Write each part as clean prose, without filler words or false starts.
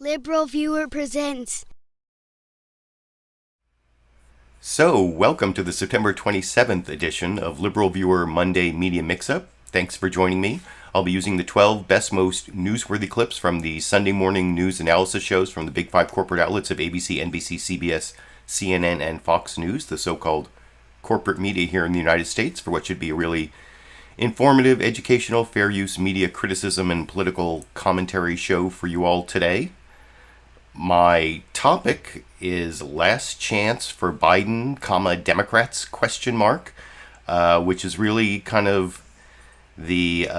LiberalViewer presents. So, welcome to the September 27th edition of LiberalViewer Monday Media Mixup. Thanks for joining me. I'll be using the 12 best, most newsworthy clips from the Sunday morning news analysis shows from the big five corporate outlets of ABC, NBC, CBS, CNN, and Fox News, the so-called corporate media here in the United States, for what should be a really informative, educational, fair use media criticism and political commentary show for you all today. My topic is last chance for Biden, Democrats, ? Which is really kind of the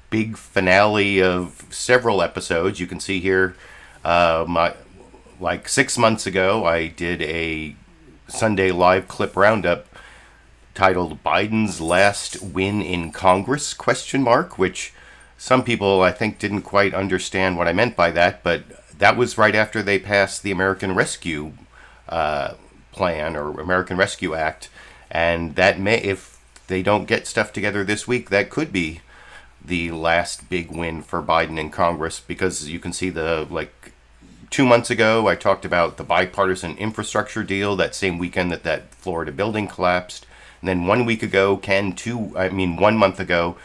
big finale of several episodes. You can see here, like 6 months ago, I did a Sunday live clip roundup titled "Biden's Last Win in Congress?" which some people I think didn't quite understand what I meant by that, but that was right after they passed the American Rescue Plan or American Rescue Act, and that may, if they don't get stuff together this week, that could be the last big win for Biden in Congress, because you can see 2 months ago I talked about the bipartisan infrastructure deal that same weekend that Florida building collapsed, and then 1 month ago,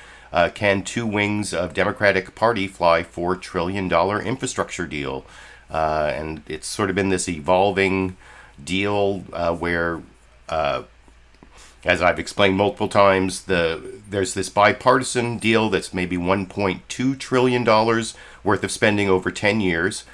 can two wings of Democratic Party fly $4 trillion infrastructure deal? And it's sort of been this evolving deal where, as I've explained multiple times, there's this bipartisan deal that's maybe $1.2 trillion worth of spending over 10 years.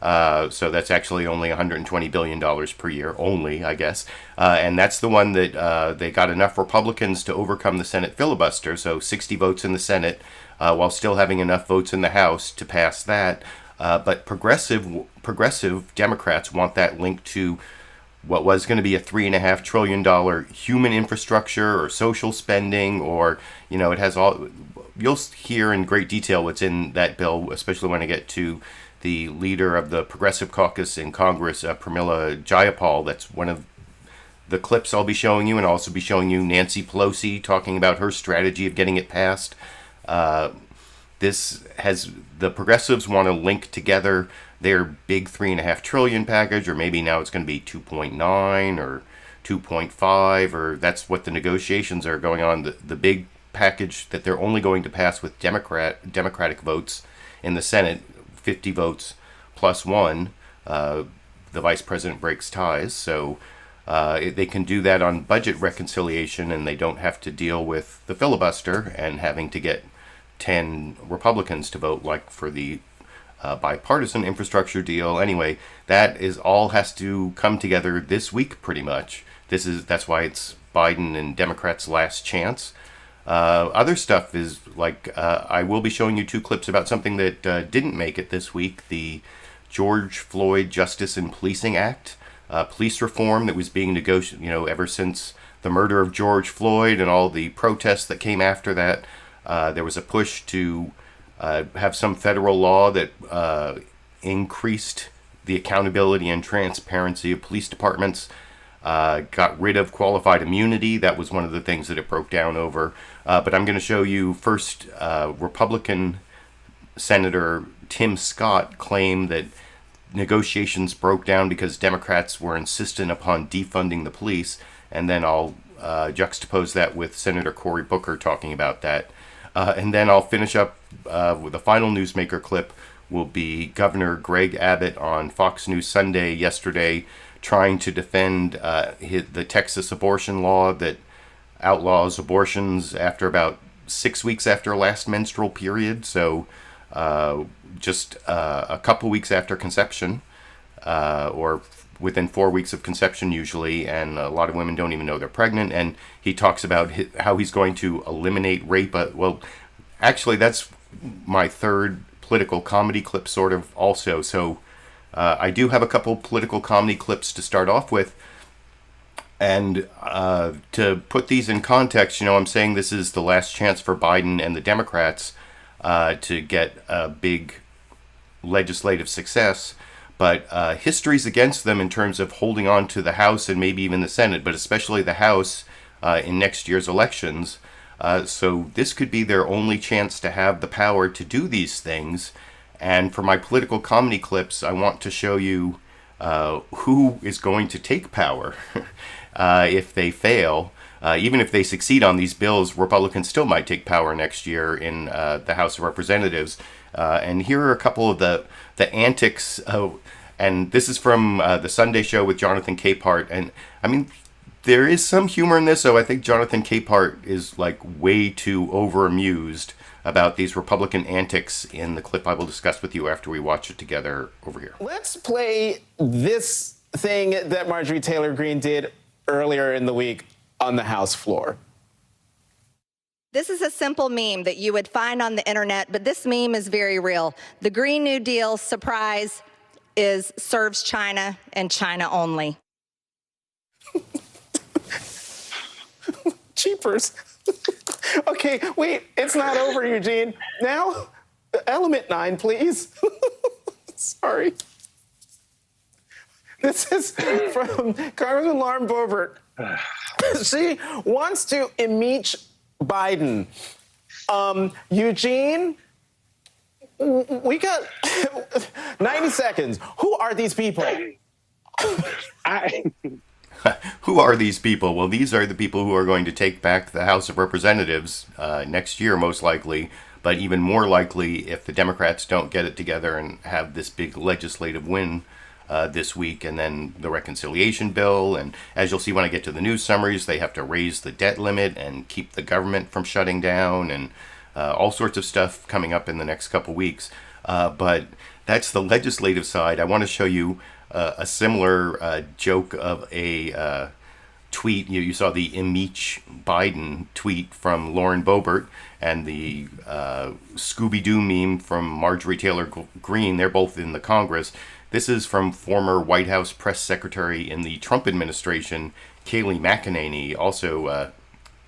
So that's actually only $120 billion per year, only, I guess. And that's the one that they got enough Republicans to overcome the Senate filibuster, so 60 votes in the Senate, while still having enough votes in the House to pass that. But progressive Democrats want that linked to what was going to be a $3.5 trillion human infrastructure or social spending, or, it has all. You'll hear in great detail what's in that bill, especially when I get to the leader of the Progressive Caucus in Congress, Pramila Jayapal. That's one of the clips I'll be showing you, and I'll also be showing you Nancy Pelosi talking about her strategy of getting it passed. The progressives want to link together their big $3.5 trillion package, or maybe now it's going to be 2.9 or 2.5, or that's what the negotiations are going on. The big package that they're only going to pass with Democratic votes in the Senate, 50 votes plus one, the vice president breaks ties. So they can do that on budget reconciliation, and they don't have to deal with the filibuster and having to get 10 Republicans to vote like for the bipartisan infrastructure deal. Anyway, that is all has to come together this week pretty much. That's why it's Biden and Democrats' last chance. Other stuff is I will be showing you two clips about something that didn't make it this week: the George Floyd Justice and Policing Act, police reform that was being negotiated, ever since the murder of George Floyd and all the protests that came after that. There was a push to have some federal law that increased the accountability and transparency of police departments. Got rid of qualified immunity. That was one of the things that it broke down over. But I'm going to show you first Republican Senator Tim Scott claimed that negotiations broke down because Democrats were insistent upon defunding the police. And then I'll juxtapose that with Senator Cory Booker talking about that. And then I'll finish up with the final newsmaker clip will be Governor Greg Abbott on Fox News Sunday yesterday, trying to defend the Texas abortion law that outlaws abortions after about 6 weeks after last menstrual period. So just a couple weeks after conception, or within 4 weeks of conception usually, and a lot of women don't even know they're pregnant. And he talks about how he's going to eliminate rape. Well, actually, that's my third political comedy clip sort of also. So I do have a couple political comedy clips to start off with. And to put these in context, I'm saying this is the last chance for Biden and the Democrats to get a big legislative success. But history's against them in terms of holding on to the House and maybe even the Senate, but especially the House in next year's elections. So this could be their only chance to have the power to do these things. And for my political comedy clips, I want to show you who is going to take power if they fail. Even if they succeed on these bills, Republicans still might take power next year in the House of Representatives. And here are a couple of the antics. And this is from the Sunday Show with Jonathan Capehart. And I mean, there is some humor in this, so I think Jonathan Capehart is like way too over amused about these Republican antics in the clip I will discuss with you after we watch it together over here. Let's play this thing that Marjorie Taylor Greene did earlier in the week on the House floor. This is a simple meme that you would find on the internet, but this meme is very real. The Green New Deal, surprise, serves China and China only. Cheapers. Okay, wait, it's not over, Eugene. Now, element 9, please. Sorry. This is from Congressman Lauren Boebert. She wants to impeach Biden. Eugene, we got 90 seconds. Who are these people? Who are these people? Well, these are the people who are going to take back the House of Representatives next year, most likely, but even more likely if the Democrats don't get it together and have this big legislative win this week, and then the reconciliation bill. And as you'll see when I get to the news summaries, they have to raise the debt limit and keep the government from shutting down, and all sorts of stuff coming up in the next couple weeks. But that's the legislative side. I want to show you a similar joke of a tweet. You saw the impeach Biden tweet from Lauren Boebert and the Scooby-Doo meme from Marjorie Taylor Greene. They're both in the Congress. This is from former White House press secretary in the Trump administration, Kayleigh McEnany. Also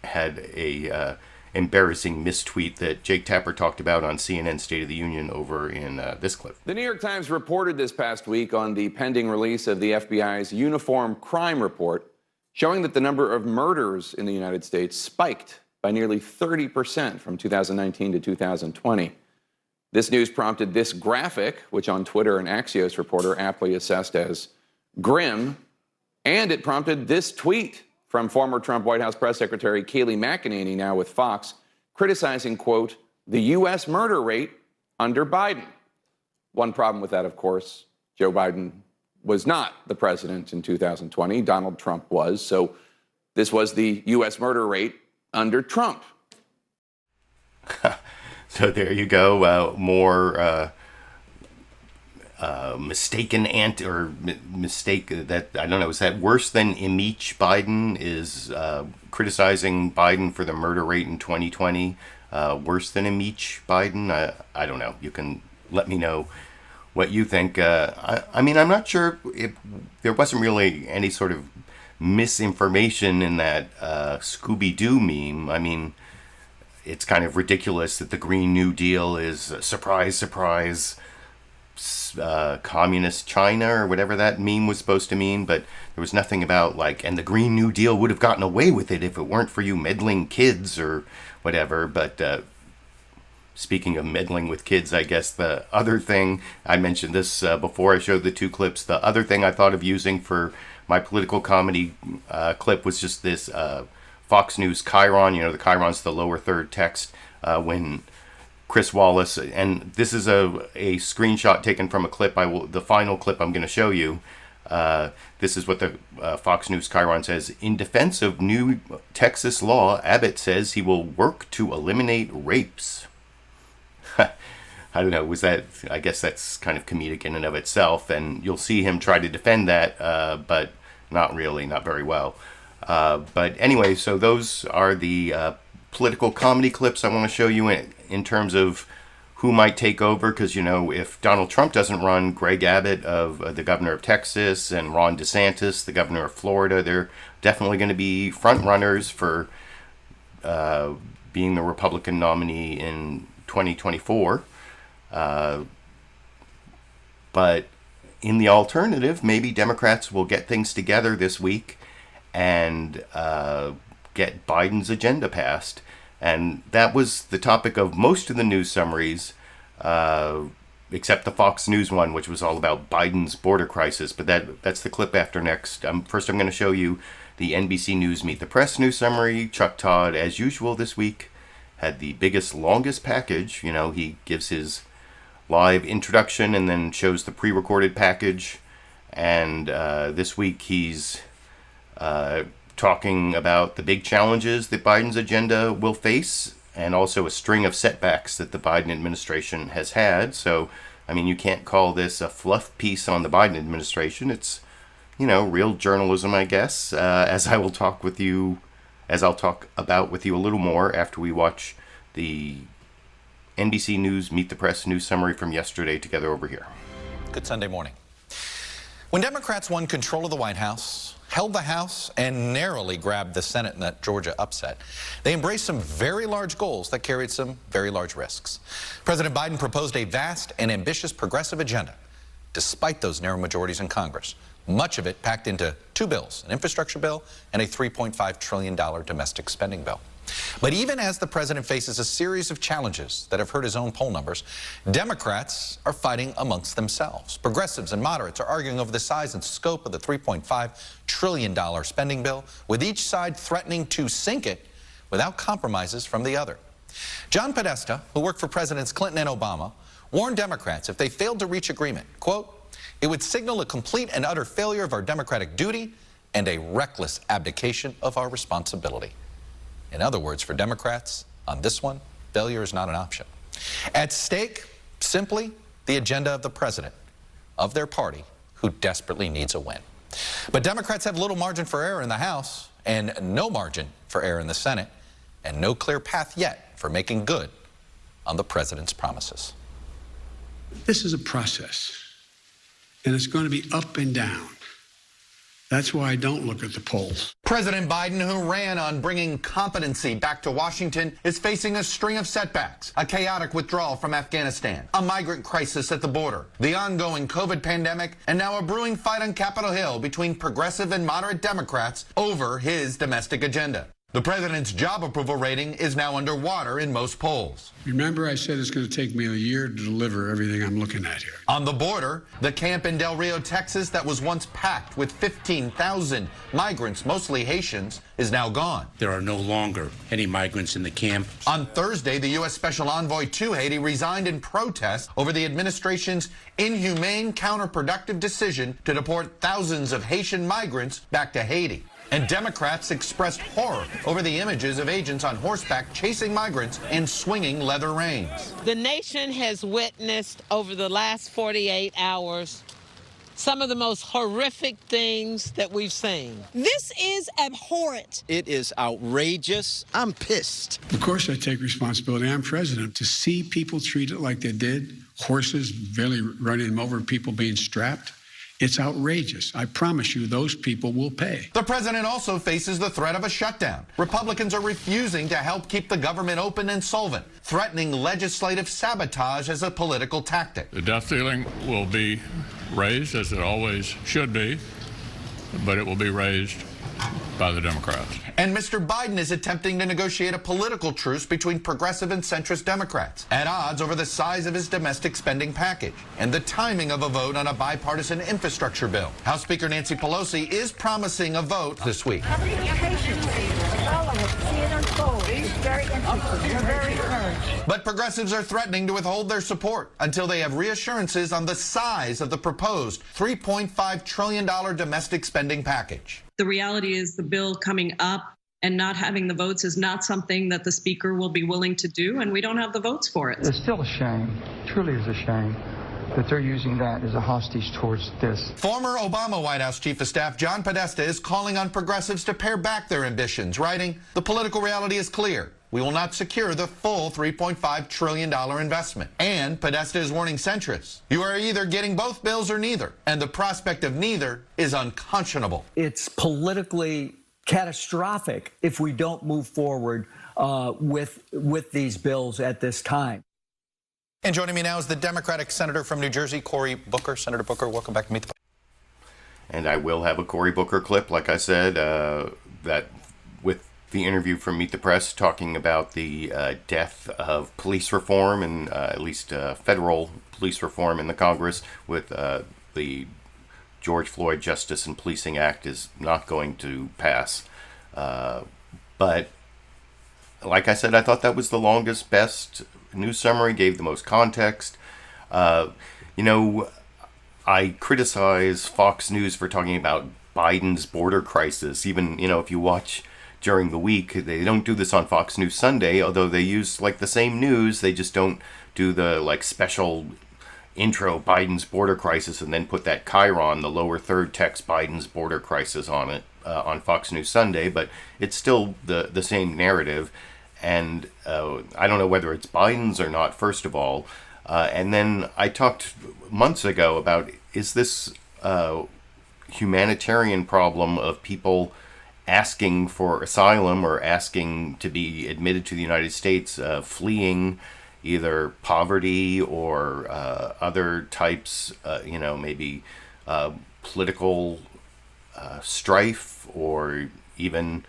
had a embarrassing mistweet that Jake Tapper talked about on CNN State of the Union over in this clip. The New York Times reported this past week on the pending release of the FBI's Uniform Crime Report, showing that the number of murders in the United States spiked by nearly 30% from 2019 to 2020. This news prompted this graphic, which on Twitter an Axios reporter aptly assessed as grim, and it prompted this tweet from former Trump White House press secretary Kayleigh McEnany, now with Fox, criticizing, quote, the U.S. murder rate under Biden. One problem with that, of course, Joe Biden was not the president in 2020. Donald Trump was. So this was the U.S. murder rate under Trump. So there you go. More mistaken mistake that, I don't know, is that worse than impeach Biden? Is criticizing Biden for the murder rate in 2020 worse than impeach Biden? I don't know. You can let me know what you think. I mean, I'm not sure if there wasn't really any sort of misinformation in that Scooby-Doo meme. I mean, it's kind of ridiculous that the Green New Deal is surprise, surprise, communist China or whatever that meme was supposed to mean, but there was nothing about like, and the Green New Deal would have gotten away with it if it weren't for you meddling kids or whatever. But speaking of meddling with kids, I guess the other thing, I mentioned this before I showed the two clips, the other thing I thought of using for my political comedy clip was just this Fox News chyron. You know, the chyron's the lower third text when Chris Wallace, and this is a screenshot taken from a clip. The final clip I'm going to show you. This is what the Fox News chyron says. In defense of new Texas law, Abbott says he will work to eliminate rapes. I don't know, I guess that's kind of comedic in and of itself, and you'll see him try to defend that, but not really, not very well. But anyway, so those are the political comedy clips I want to show you in terms of who might take over, because, you know, if Donald Trump doesn't run, Greg Abbott, the governor of Texas, and Ron DeSantis, the governor of Florida, they're definitely going to be front runners for being the Republican nominee in 2024. But in the alternative, maybe Democrats will get things together this week and get Biden's agenda passed. And that was the topic of most of the news summaries except the Fox News one, which was all about Biden's border crisis. But that's the clip after next. First, I'm going to show you the NBC News Meet the Press news summary. Chuck Todd, as usual this week, had the biggest, longest package. You know, he gives his live introduction and then shows the pre-recorded package. And this week he's talking about the big challenges that Biden's agenda will face, and also a string of setbacks that the Biden administration has had. So, I mean, you can't call this a fluff piece on the Biden administration. It's, you know, real journalism, I guess, as I'll talk about with you a little more after we watch the NBC News Meet the Press news summary from yesterday together over here. Good Sunday morning. When Democrats won control of the White House, held the House, and narrowly grabbed the Senate in that Georgia upset, they embraced some very large goals that carried some very large risks. President Biden proposed a vast and ambitious progressive agenda, despite those narrow majorities in Congress. Much of it packed into two bills, an infrastructure bill and a $3.5 trillion domestic spending bill. But even as the president faces a series of challenges that have hurt his own poll numbers, Democrats are fighting amongst themselves. Progressives and moderates are arguing over the size and scope of the $3.5 trillion spending bill, with each side threatening to sink it without compromises from the other. John Podesta, who worked for Presidents Clinton and Obama, warned Democrats if they failed to reach agreement, quote, "It would signal a complete and utter failure of our democratic duty and a reckless abdication of our responsibility." In other words, for Democrats, on this one, failure is not an option. At stake, simply the agenda of the president, of their party, who desperately needs a win. But Democrats have little margin for error in the House and no margin for error in the Senate, and no clear path yet for making good on the president's promises. This is a process, and it's going to be up and down. That's why I don't look at the polls. President Biden, who ran on bringing competency back to Washington, is facing a string of setbacks: a chaotic withdrawal from Afghanistan, a migrant crisis at the border, the ongoing COVID pandemic, and now a brewing fight on Capitol Hill between progressive and moderate Democrats over his domestic agenda. The president's job approval rating is now underwater in most polls. Remember, I said it's going to take me a year to deliver everything I'm looking at here. On the border, the camp in Del Rio, Texas, that was once packed with 15,000 migrants, mostly Haitians, is now gone. There are no longer any migrants in the camp. On Thursday, the U.S. Special Envoy to Haiti resigned in protest over the administration's inhumane, counterproductive decision to deport thousands of Haitian migrants back to Haiti. And Democrats expressed horror over the images of agents on horseback chasing migrants and swinging leather reins. The nation has witnessed over the last 48 hours some of the most horrific things that we've seen. This is abhorrent. It is outrageous. I'm pissed. Of course, I take responsibility. I'm president. To see people treated like they did, horses barely running them over, people being strapped, it's outrageous. I promise you those people will pay. The president also faces the threat of a shutdown. Republicans are refusing to help keep the government open and solvent, threatening legislative sabotage as a political tactic. The debt ceiling will be raised, as it always should be, but it will be raised by the Democrats. And Mr. Biden is attempting to negotiate a political truce between progressive and centrist Democrats, at odds over the size of his domestic spending package and the timing of a vote on a bipartisan infrastructure bill. House Speaker Nancy Pelosi is promising a vote this week. But progressives are threatening to withhold their support until they have reassurances on the size of the proposed $3.5 trillion domestic spending package. The reality is the bill coming up and not having the votes is not something that the speaker will be willing to do, and we don't have the votes for it. It's still a shame, truly is a shame, that they're using that as a hostage towards this. Former Obama White House Chief of Staff John Podesta is calling on progressives to pare back their ambitions, writing, "The political reality is clear. We will not secure the full $3.5 trillion investment." And Podesta is warning centrists, "You are either getting both bills or neither, and the prospect of neither is unconscionable." It's politically catastrophic if we don't move forward with these bills at this time. And joining me now is the Democratic Senator from New Jersey, Cory Booker. Senator Booker, welcome back to Meet the And I will have a Cory Booker clip, like I said, that with the interview from Meet the Press talking about the death of police reform and at least federal police reform in the Congress with the George Floyd Justice and Policing Act is not going to pass. But like I said, I thought that was the longest, best news summary, gave the most context. I criticize Fox News for talking about Biden's border crisis. Even, if you watch during the week, they don't do this on Fox News Sunday, although they use the same news. They just don't do the special intro Biden's border crisis and then put that chyron, the lower third text Biden's border crisis on it on Fox News Sunday. But it's still the same narrative. And I don't know whether it's Biden's or not, first of all. And then I talked months ago about, is this humanitarian problem of people asking for asylum or asking to be admitted to the United States, fleeing either poverty or other types, maybe political strife, or even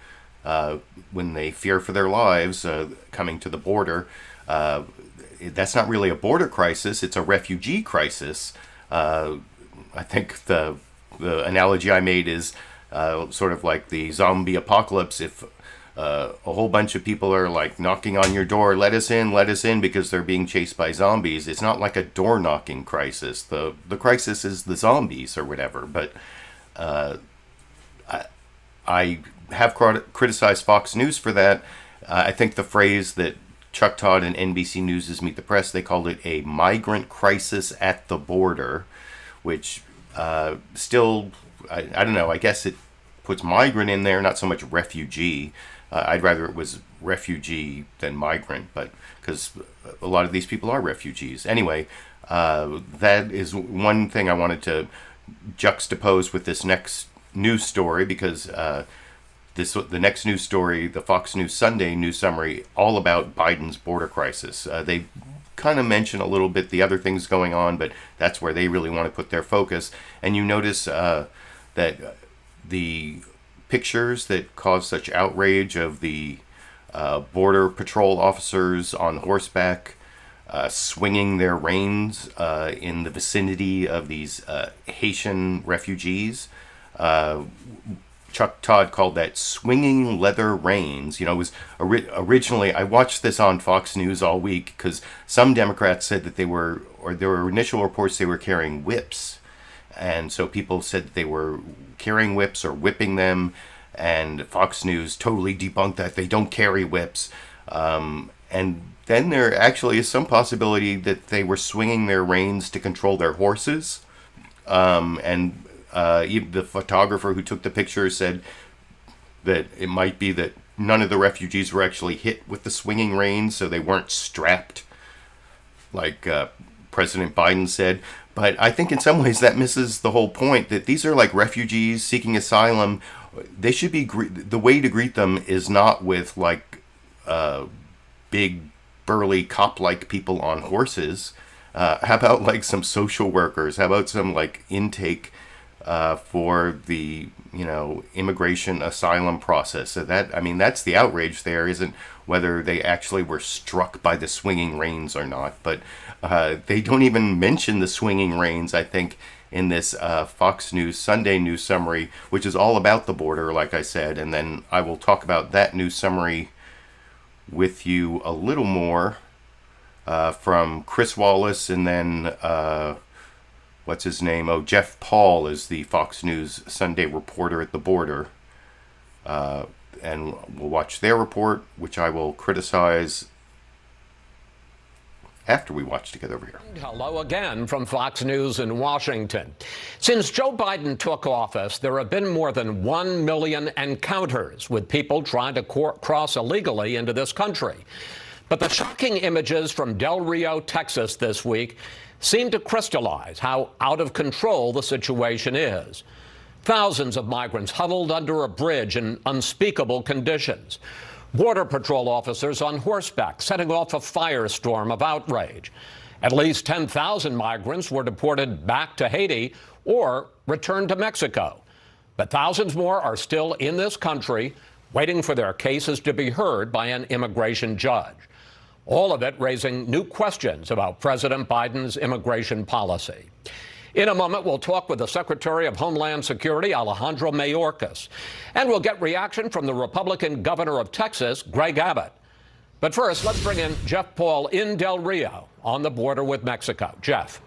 when they fear for their lives coming to the border. That's not really a border crisis, it's a refugee crisis. I think the analogy I made is sort of like the zombie apocalypse. If a whole bunch of people are knocking on your door, let us in, because they're being chased by zombies, it's not like a door knocking crisis. The crisis is the zombies or whatever. But I have criticized Fox News for that. I think the phrase that Chuck Todd and NBC News' Meet the Press, they called it a migrant crisis at the border, which still, I don't know, I guess it puts migrant in there, not so much refugee. I'd rather it was refugee than migrant, but because a lot of these people are refugees. Anyway, that is one thing I wanted to juxtapose with this next news story, because the next news story, the Fox News Sunday news summary, all about Biden's border crisis. They kind of mention a little bit the other things going on, but that's where they really want to put their focus. And you notice that the pictures that caused such outrage of the border patrol officers on horseback swinging their reins in the vicinity of these Haitian refugees. Chuck Todd called that swinging leather reins. It was originally, I watched this on Fox News all week because some Democrats said that there were initial reports they were carrying whips. And so people said that they were carrying whips or whipping them. And Fox News totally debunked that. They don't carry whips. And then there actually is some possibility that they were swinging their reins to control their horses. Even the photographer who took the picture said that it might be that none of the refugees were actually hit with the swinging reins, so they weren't strapped like President Biden said. But I think in some ways that misses the whole point, that these are like refugees seeking asylum. They should be the way to greet them is not with big burly cop-like people on horses. How about some social workers? How about some intake for the immigration asylum process? So that's the outrage there, isn't whether they actually were struck by the swinging reins or not. But they don't even mention the swinging reins, I think, in this Fox News Sunday news summary, which is all about the border, like I said. And then I will talk about that news summary with you a little more from Chris Wallace, and then what's his name? Jeff Paul is the Fox News Sunday reporter at the border. And we'll watch their report, which I will criticize after we watch together over here. Hello again from Fox News in Washington. Since Joe Biden took office, there have been more than 1 million encounters with people trying to cross illegally into this country. But the shocking images from Del Rio, Texas this week seem to crystallize how out of control the situation is. Thousands of migrants huddled under a bridge in unspeakable conditions. Border Patrol officers on horseback setting off a firestorm of outrage. At least 10,000 migrants were deported back to Haiti or returned to Mexico. But thousands more are still in this country, waiting for their cases to be heard by an immigration judge. All of it raising new questions about President Biden's immigration policy. In a moment, we'll talk with the Secretary of Homeland Security, Alejandro Mayorkas, and we'll get reaction from the Republican governor of Texas, Greg Abbott. But first, let's bring in Jeff Paul in Del Rio on the border with Mexico. Jeff.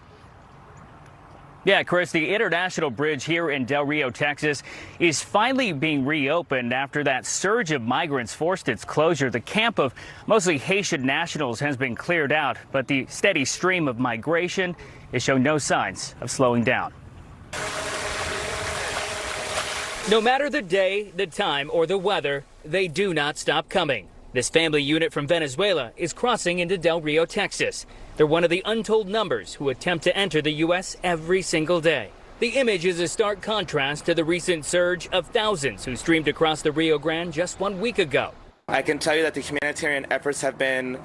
Yeah, Chris, the international bridge here in Del Rio, Texas, is finally being reopened after that surge of migrants forced its closure. The camp of mostly Haitian nationals has been cleared out, but the steady stream of migration has shown no signs of slowing down. No matter the day, the time, or the weather, they do not stop coming. This family unit from Venezuela is crossing into Del Rio, Texas. They're one of the untold numbers who attempt to enter the U.S. every single day. The image is a stark contrast to the recent surge of thousands who streamed across the Rio Grande just 1 week ago. I can tell you that the humanitarian efforts have been,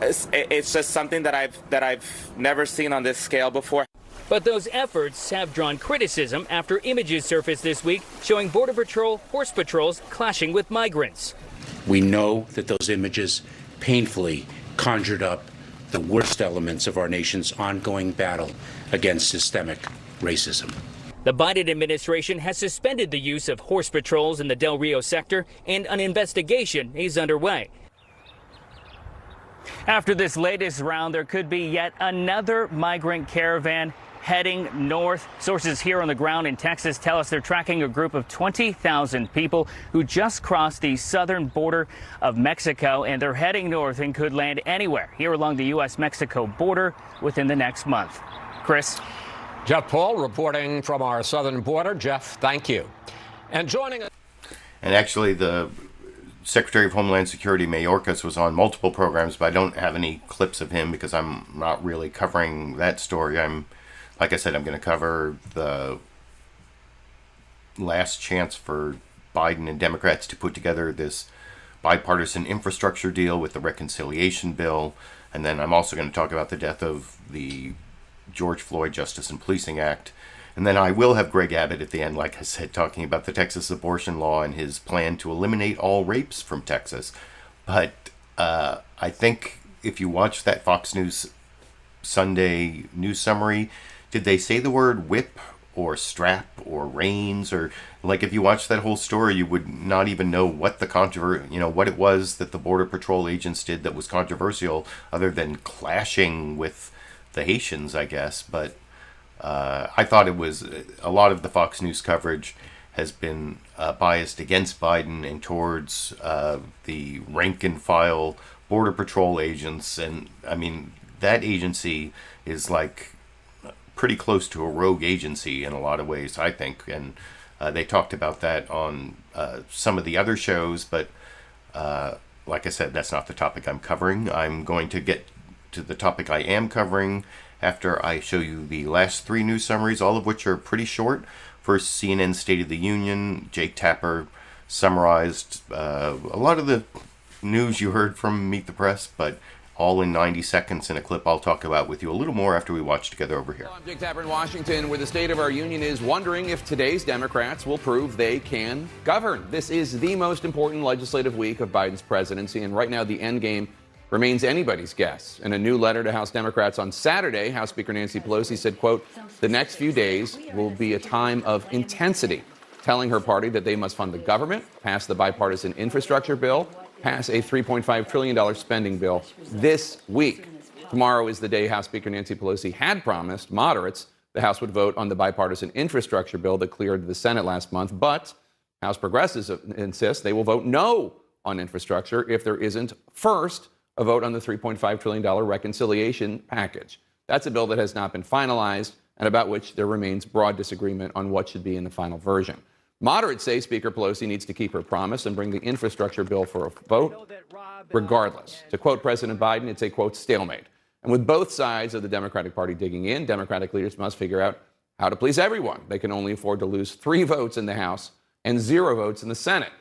it's just something that I've never seen on this scale before. But those efforts have drawn criticism after images surfaced this week showing Border Patrol horse patrols clashing with migrants. We know that those images painfully conjured up the worst elements of our nation's ongoing battle against systemic racism. The Biden administration has suspended the use of horse patrols in the Del Rio sector, and an investigation is underway. After this latest round, there could be yet another migrant caravan heading north. Sources here on the ground in Texas tell us they're tracking a group of 20,000 people who just crossed the southern border of Mexico, and they're heading north and could land anywhere here along the U.S.-Mexico border within the next month. Chris? Jeff Paul reporting from our southern border. Jeff, thank you. And joining us. And actually, the Secretary of Homeland Security, Mayorkas, was on multiple programs, but I don't have any clips of him because I'm not really covering that story. Like I said, I'm going to cover the last chance for Biden and Democrats to put together this bipartisan infrastructure deal with the reconciliation bill. And then I'm also going to talk about the death of the George Floyd Justice and Policing Act. And then I will have Greg Abbott at the end, like I said, talking about the Texas abortion law and his plan to eliminate all rapes from Texas. But I think if you watch that Fox News Sunday news summary, did they say the word whip or strap or reins? Or like if you watch that whole story, you would not even know what the what it was that the Border Patrol agents did that was controversial, other than clashing with the Haitians, I guess. But I thought it was a lot of the Fox News coverage has been biased against Biden and towards the rank and file Border Patrol agents. And I mean, that agency is like pretty close to a rogue agency in a lot of ways, I think. And they talked about that on some of the other shows. But like I said, that's not the topic I'm covering. I'm going to get to the topic I am covering after I show you the last three news summaries, all of which are pretty short. First, CNN State of the Union. Jake Tapper summarized a lot of the news you heard from Meet the Press, but all in 90 seconds in a clip I'll talk about with you a little more after we watch together over here. I'm Jake Tapper in Washington, where the State of our Union is wondering if today's Democrats will prove they can govern. This is the most important legislative week of Biden's presidency, and right now the end game remains anybody's guess. In a new letter to House Democrats on Saturday, House Speaker Nancy Pelosi said, quote, "The next few days will be a time of intensity," telling her party that they must fund the government, pass the bipartisan infrastructure bill, pass a $3.5 trillion spending bill this week. Tomorrow is the day House Speaker Nancy Pelosi had promised moderates the House would vote on the bipartisan infrastructure bill that cleared the Senate last month, but House progressives insist they will vote no on infrastructure if there isn't first a vote on the $3.5 trillion reconciliation package. That's a bill that has not been finalized and about which there remains broad disagreement on what should be in the final version. Moderates say Speaker Pelosi needs to keep her promise and bring the infrastructure bill for a vote regardless. To quote President Biden, it's a, quote, stalemate. And with both sides of the Democratic Party digging in, Democratic leaders must figure out how to please everyone. They can only afford to lose 3 votes in the House and 0 votes in the Senate.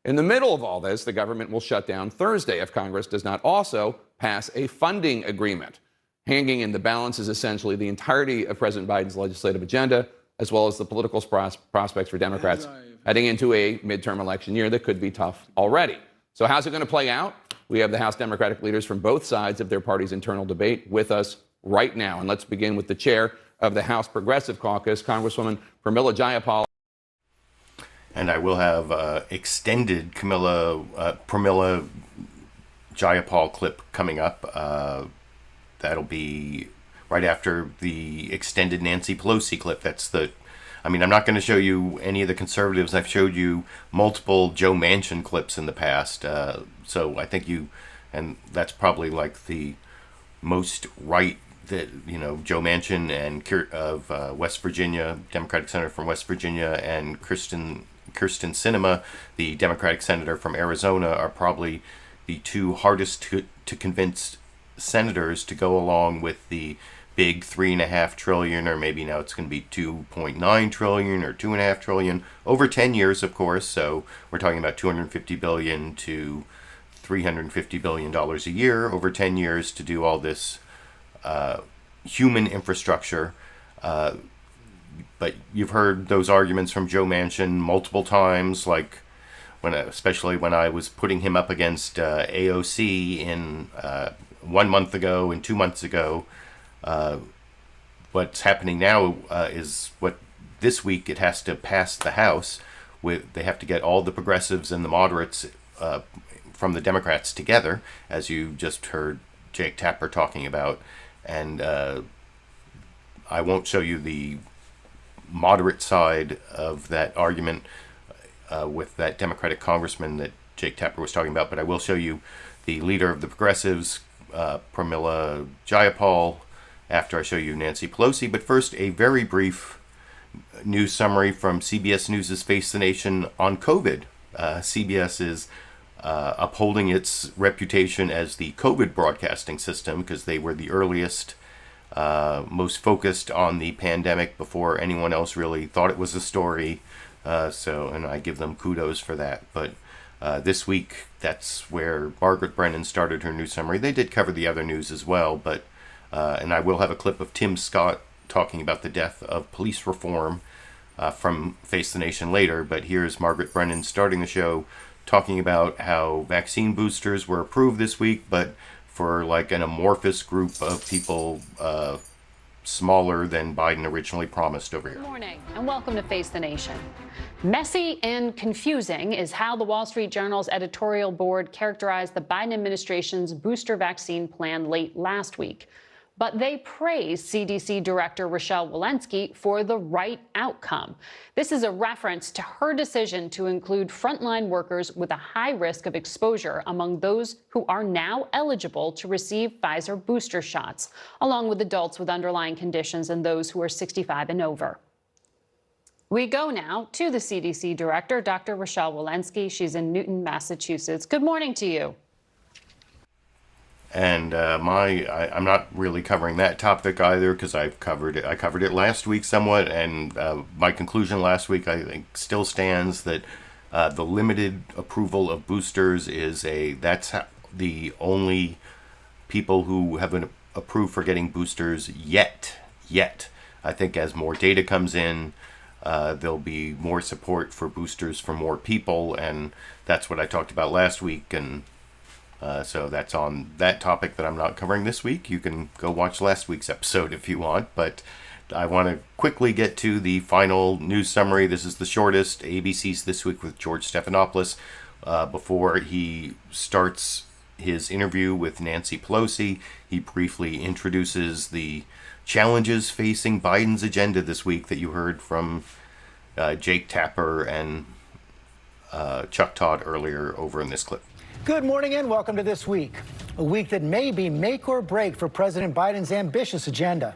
In the middle of all this, the government will shut down Thursday if Congress does not also pass a funding agreement. Hanging in the balance is essentially the entirety of President Biden's legislative agenda, as well as the political prospects for Democrats heading into a midterm election year that could be tough already. So how's it going to play out? We have the House Democratic leaders from both sides of their party's internal debate with us right now. And let's begin with the chair of the House Progressive Caucus, Congresswoman Pramila Jayapal. And I will have extended Pramila Jayapal clip coming up. That'll be right after the extended Nancy Pelosi clip. I'm not going to show you any of the conservatives. I've showed you multiple Joe Manchin clips in the past. So I think and that's probably like the most right that, Joe Manchin and of West Virginia, Democratic senator from West Virginia, and Kyrsten Sinema, the Democratic senator from Arizona, are probably the two hardest to convince senators to go along with the big $3.5 trillion, or maybe now it's going to be $2.9 trillion or $2.5 trillion over 10 years, of course. So we're talking about $250 billion to $350 billion a year over 10 years to do all this human infrastructure. But you've heard those arguments from Joe Manchin multiple times, like especially when I was putting him up against AOC in 1 month ago and 2 months ago. What's happening now is what this week it has to pass the House. They have to get all the progressives and the moderates from the Democrats together, as you just heard Jake Tapper talking about. And I won't show you the moderate side of that argument with that Democratic congressman that Jake Tapper was talking about, but I will show you the leader of the progressives, Pramila Jayapal, after I show you Nancy Pelosi. But first, a very brief news summary from CBS News' Face the Nation on COVID. CBS is upholding its reputation as the COVID broadcasting system because they were the earliest, most focused on the pandemic before anyone else really thought it was a story. And I give them kudos for that. But this week, that's where Margaret Brennan started her news summary. They did cover the other news as well, but and I will have a clip of Tim Scott talking about the death of police reform from Face the Nation later. But here's Margaret Brennan starting the show talking about how vaccine boosters were approved this week, but for like an amorphous group of people smaller than Biden originally promised over here. Good morning and welcome to Face the Nation. Messy and confusing is how the Wall Street Journal's editorial board characterized the Biden administration's booster vaccine plan late last week. But they praised CDC Director Rochelle Walensky for the right outcome. This is a reference to her decision to include frontline workers with a high risk of exposure among those who are now eligible to receive Pfizer booster shots, along with adults with underlying conditions and those who are 65 and over. We go now to the CDC Director, Dr. Rochelle Walensky. She's in Newton, Massachusetts. Good morning to you. And I'm not really covering that topic either because I covered it last week somewhat, and my conclusion last week I think still stands that the limited approval of boosters that's the only people who have been approved for getting boosters yet. I think as more data comes in, there'll be more support for boosters for more people, and that's what I talked about last week. And so that's on that topic that I'm not covering this week. You can go watch last week's episode if you want, but I want to quickly get to the final news summary. This is the shortest. ABC's This Week with George Stephanopoulos. Before he starts his interview with Nancy Pelosi, he briefly introduces the challenges facing Biden's agenda this week that you heard from Jake Tapper and Chuck Todd earlier over in this clip. Good morning and welcome to This Week, a week that may be make or break for President Biden's ambitious agenda.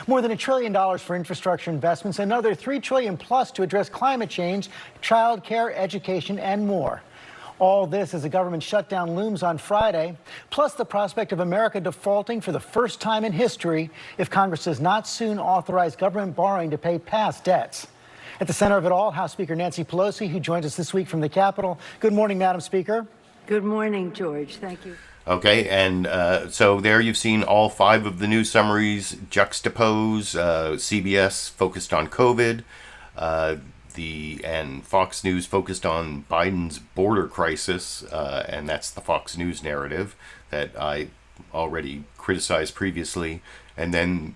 More than $1 trillion for infrastructure investments, another $3 trillion plus to address climate change, child care, education, and more. All this as a government shutdown looms on Friday, plus the prospect of America defaulting for the first time in history if Congress does not soon authorize government borrowing to pay past debts. At the center of it all, House Speaker Nancy Pelosi, who joins us this week from the Capitol. Good morning, Madam Speaker. Good morning, George. Thank you. Okay, and so there you've seen all 5 of the news summaries juxtapose. CBS focused on COVID. and Fox News focused on Biden's border crisis, and that's the Fox News narrative that I already criticized previously. And then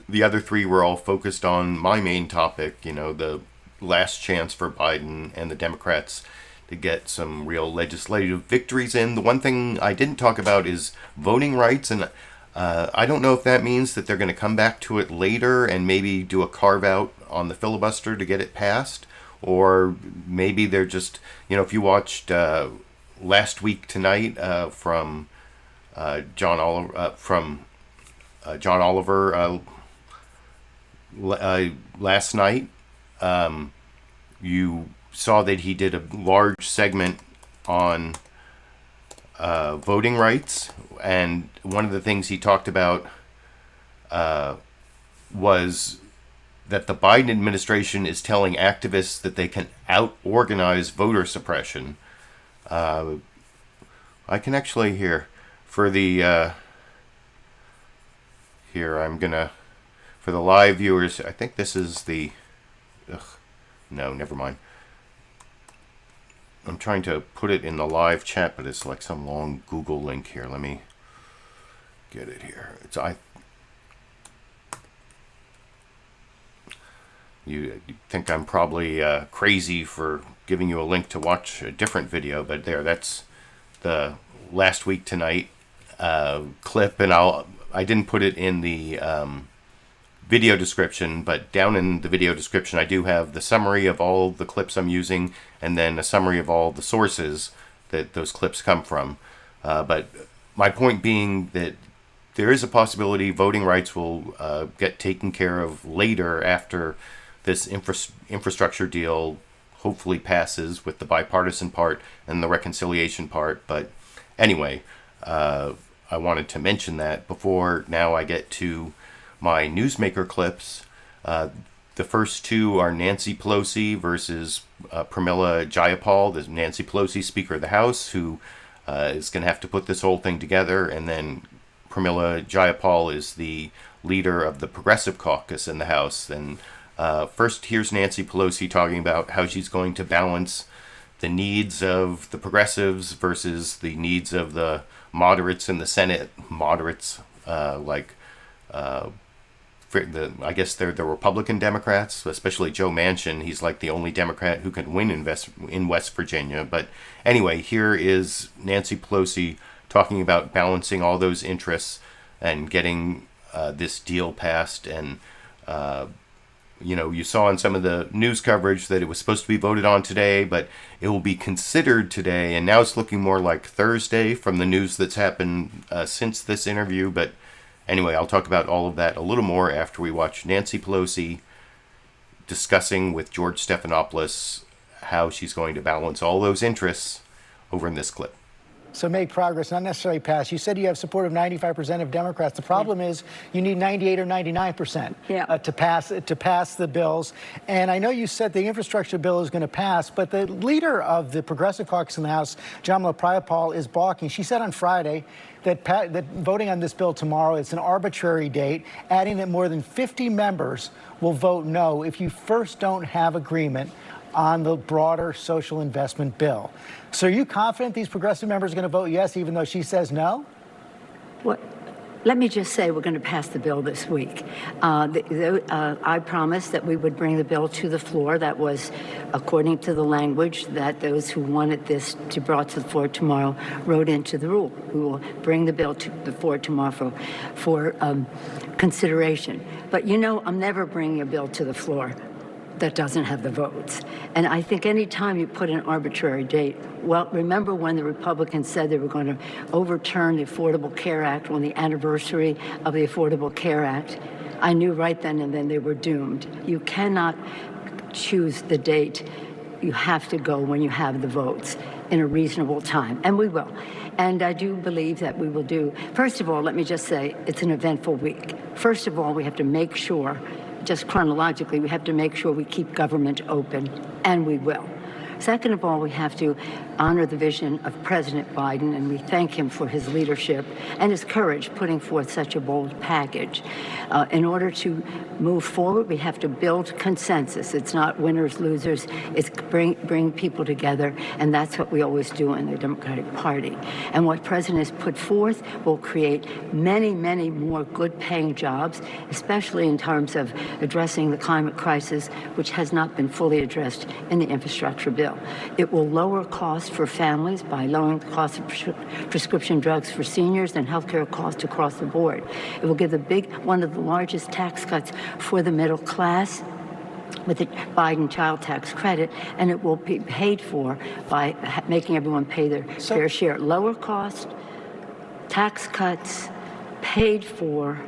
the other three were all focused on my main topic, the last chance for Biden and the Democrats to get some real legislative victories in. The one thing I didn't talk about is voting rights, and I don't know if that means that they're going to come back to it later and maybe do a carve-out on the filibuster to get it passed, or maybe they're just, if you watched Last Week Tonight from John Oliver last night, you saw that he did a large segment on voting rights, and one of the things he talked about was that the Biden administration is telling activists that they can out-organize voter suppression. I can actually hear for the for the live viewers, I think this is the no, never mind. I'm trying to put it in the live chat, but it's like some long Google link here. Let me get it here. You think I'm probably crazy for giving you a link to watch a different video, but that's the Last Week Tonight clip, and I didn't put it in the video description, but down in the video description I do have the summary of all the clips I'm using, and then a summary of all the sources that those clips come from. But my point being that there is a possibility voting rights will get taken care of later after this infrastructure deal hopefully passes with the bipartisan part and the reconciliation part. But anyway, I wanted to mention that before now I get to my newsmaker clips. The first two are Nancy Pelosi versus Pramila Jayapal, the Nancy Pelosi, Speaker of the House, who is going to have to put this whole thing together, and then Pramila Jayapal is the leader of the Progressive Caucus in the House. And first, here's Nancy Pelosi talking about how she's going to balance the needs of the progressives versus the needs of the moderates in the Senate. Moderates I guess they're the Republican Democrats, especially Joe Manchin. He's like the only Democrat who can win in West Virginia. But anyway, here is Nancy Pelosi talking about balancing all those interests and getting this deal passed. And, you saw in some of the news coverage that it was supposed to be voted on today, but it will be considered today. And now it's looking more like Thursday from the news that's happened since this interview. But anyway, I'll talk about all of that a little more after we watch Nancy Pelosi discussing with George Stephanopoulos how she's going to balance all those interests over in this clip. So make progress, not necessarily pass. You said you have support of 95% of Democrats. The problem is you need 98 or 99% to pass the bills. And I know you said the infrastructure bill is going to pass, but the leader of the Progressive Caucus in the House, Pramila Jayapal, is balking. She said on Friday that voting on this bill tomorrow is an arbitrary date, adding that more than 50 members will vote no if you first don't have agreement on the broader social investment bill. So are you confident these progressive members are going to vote yes, even though she says no? Well, let me just say we're going to pass the bill this week. I promised that we would bring the bill to the floor. That was according to the language that those who wanted this to be brought to the floor tomorrow wrote into the rule. We will bring the bill to the floor tomorrow for consideration. But I'm never bringing a bill to the floor that doesn't have the votes. And I think any time you put an arbitrary date, well, remember when the Republicans said they were going to overturn the Affordable Care Act on the anniversary of the Affordable Care Act? I knew right then and then they were doomed. You cannot choose the date. You have to go when you have the votes in a reasonable time, and we will. And I do believe that we will do. First of all, let me just say it's an eventful week. First of all, we have to make sure, just chronologically, we have to make sure we keep government open, and we will. Second of all, we have to honor the vision of President Biden, and we thank him for his leadership and his courage putting forth such a bold package. In order to move forward, we have to build consensus. It's not winners, losers. It's bring people together, and that's what we always do in the Democratic Party. And what President has put forth will create many, many more good-paying jobs, especially in terms of addressing the climate crisis, which has not been fully addressed in the infrastructure bill. It will lower costs for families by lowering the cost of prescription drugs for seniors and healthcare costs across the board. It will give one of the largest tax cuts for the middle class with the Biden child tax credit, and it will be paid for by making everyone pay their fair share. Lower cost, tax cuts, paid for,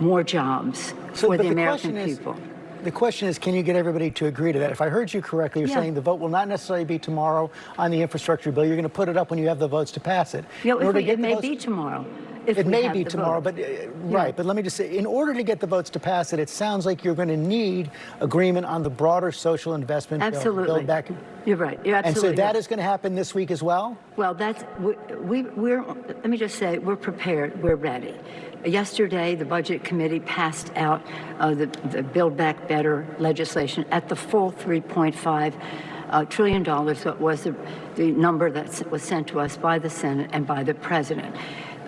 more jobs for the American people. The question is, can you get everybody to agree to that? If I heard you correctly, you're saying the vote will not necessarily be tomorrow on the infrastructure bill. You're going to put it up when you have the votes to pass it. It may be tomorrow. It may be tomorrow, but right. But let me just say, in order to get the votes to pass it, it sounds like you're going to need agreement on the broader social investment bill. Absolutely. Back. You're right. You're absolutely and so that right. is going to happen this week as well? Well, we're let me just say, we're prepared. We're ready. Yesterday, the Budget Committee passed out the Build Back Better legislation at the full $3.5 trillion. That was the number that was sent to us by the Senate and by the President.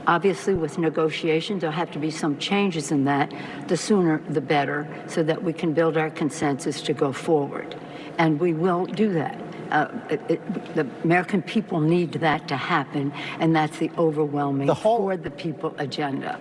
Obviously, with negotiations, there'll have to be some changes in that. The sooner, the better, so that we can build our consensus to go forward. And we will do that. The American people need that to happen, and that's the overwhelming for the people agenda.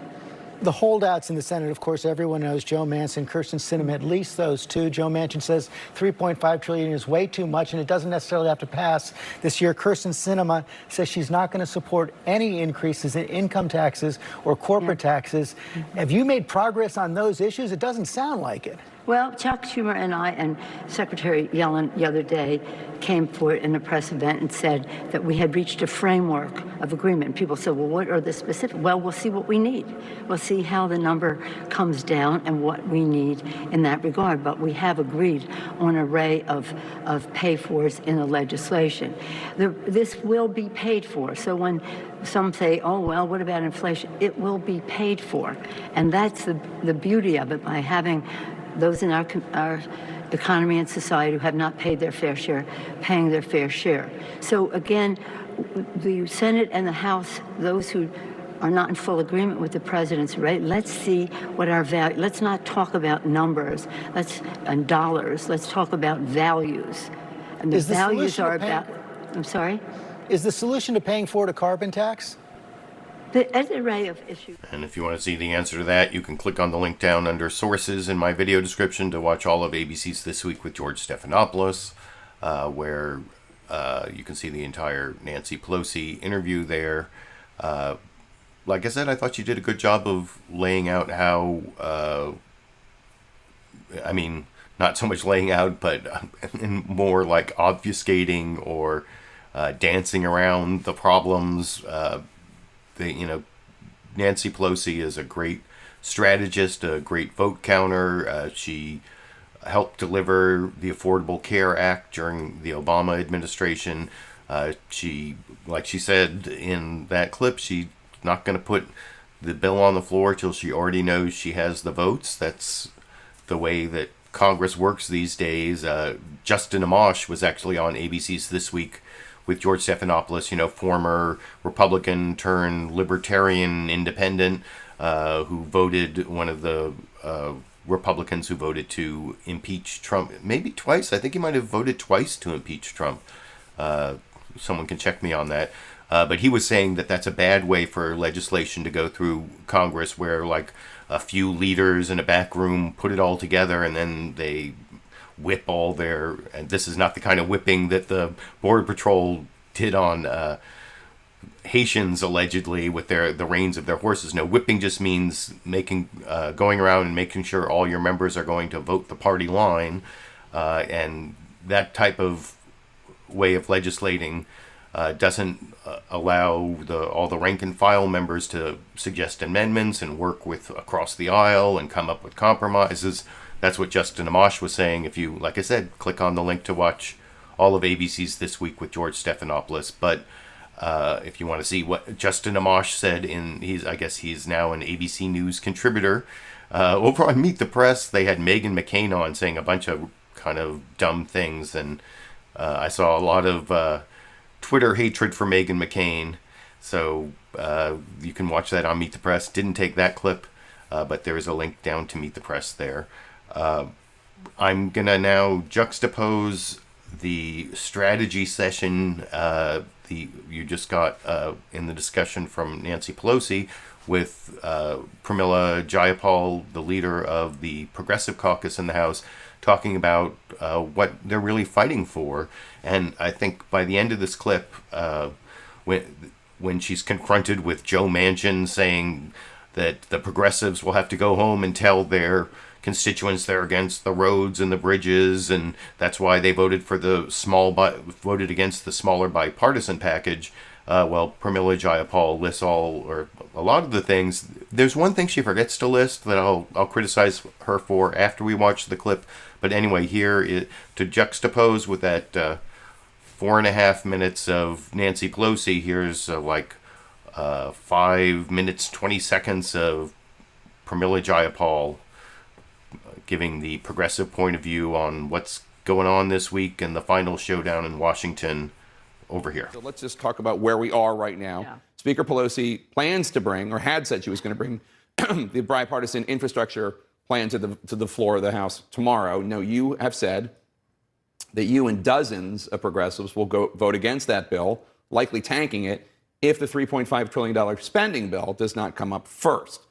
The holdouts in the Senate, of course, everyone knows Joe Manchin, Kyrsten Sinema, at least those two. Joe Manchin says $3.5 trillion is way too much, and it doesn't necessarily have to pass this year. Kyrsten Sinema says she's not going to support any increases in income taxes or corporate taxes. Have you made progress on those issues? It doesn't sound like it. Well, Chuck Schumer and I and Secretary Yellen the other day came forward in a press event and said that we had reached a framework of agreement. And people said, well, what are the specific? Well, we'll see what we need. We'll see how the number comes down and what we need in that regard. But we have agreed on an array of pay-fors in the legislation. This will be paid for. So when some say, oh, well, what about inflation? It will be paid for. And that's the beauty of it, by having those in our economy and society who have not paid their fair share, paying their fair share. So again, the Senate and the House, those who are not in full agreement with the president's rate, let's see what our value, let's not talk about numbers and dollars, let's talk about values. And the values are about, I'm sorry? Is the solution to paying for it a carbon tax? There's an array of issues. And if you want to see the answer to that, you can click on the link down under sources in my video description to watch all of ABC's This Week with George Stephanopoulos, where you can see the entire Nancy Pelosi interview there. Like I said, I thought you did a good job of laying out how, I mean, not so much laying out, but more like obfuscating or dancing around the problems. Nancy Pelosi is a great strategist, a great vote counter. She helped deliver the Affordable Care Act during the Obama administration. Like she said in that clip, she's not going to put the bill on the floor till she already knows she has the votes. That's the way that Congress works these days. Justin Amash was actually on ABC's This Week with George Stephanopoulos, former Republican turned libertarian independent, who voted, one of the Republicans who voted to impeach Trump, maybe twice. I think he might have voted twice to impeach Trump. Someone can check me on that. But he was saying that that's a bad way for legislation to go through Congress, where like a few leaders in a back room put it all together and then they whip all their, and this is not the kind of whipping that the Border Patrol did on Haitians allegedly with the reins of their horses. No, whipping just means going around and making sure all your members are going to vote the party line, and that type of way of legislating doesn't allow all the rank and file members to suggest amendments and work with across the aisle and come up with compromises. That's what Justin Amash was saying. If you, like I said, click on the link to watch all of ABC's This Week with George Stephanopoulos. But if you want to see what Justin Amash said, I guess he's now an ABC News contributor. Over on Meet the Press, they had Meghan McCain on saying a bunch of kind of dumb things, and I saw a lot of Twitter hatred for Meghan McCain. So you can watch that on Meet the Press. Didn't take that clip, but there is a link down to Meet the Press there. I'm going to now juxtapose the strategy session you just got in the discussion from Nancy Pelosi with Pramila Jayapal, the leader of the Progressive Caucus in the House, talking about what they're really fighting for. And I think by the end of this clip, when she's confronted with Joe Manchin saying that the progressives will have to go home and tell their constituents they're against the roads and the bridges, and that's why they voted against the smaller bipartisan package. Pramila Jayapal lists a lot of the things. There's one thing she forgets to list that I'll criticize her for after we watch the clip. But anyway, to juxtapose with that 4.5 minutes of Nancy Pelosi, here's 5 minutes 20 seconds of Pramila Jayapal giving the progressive point of view on what's going on this week and the final showdown in Washington over here. So let's just talk about where we are right now. Yeah. Speaker Pelosi plans to bring, or had said she was going to bring, the bipartisan infrastructure plan to the floor of the House tomorrow. No, you have said that you and dozens of progressives will go vote against that bill, likely tanking it, if the $3.5 trillion spending bill does not come up first.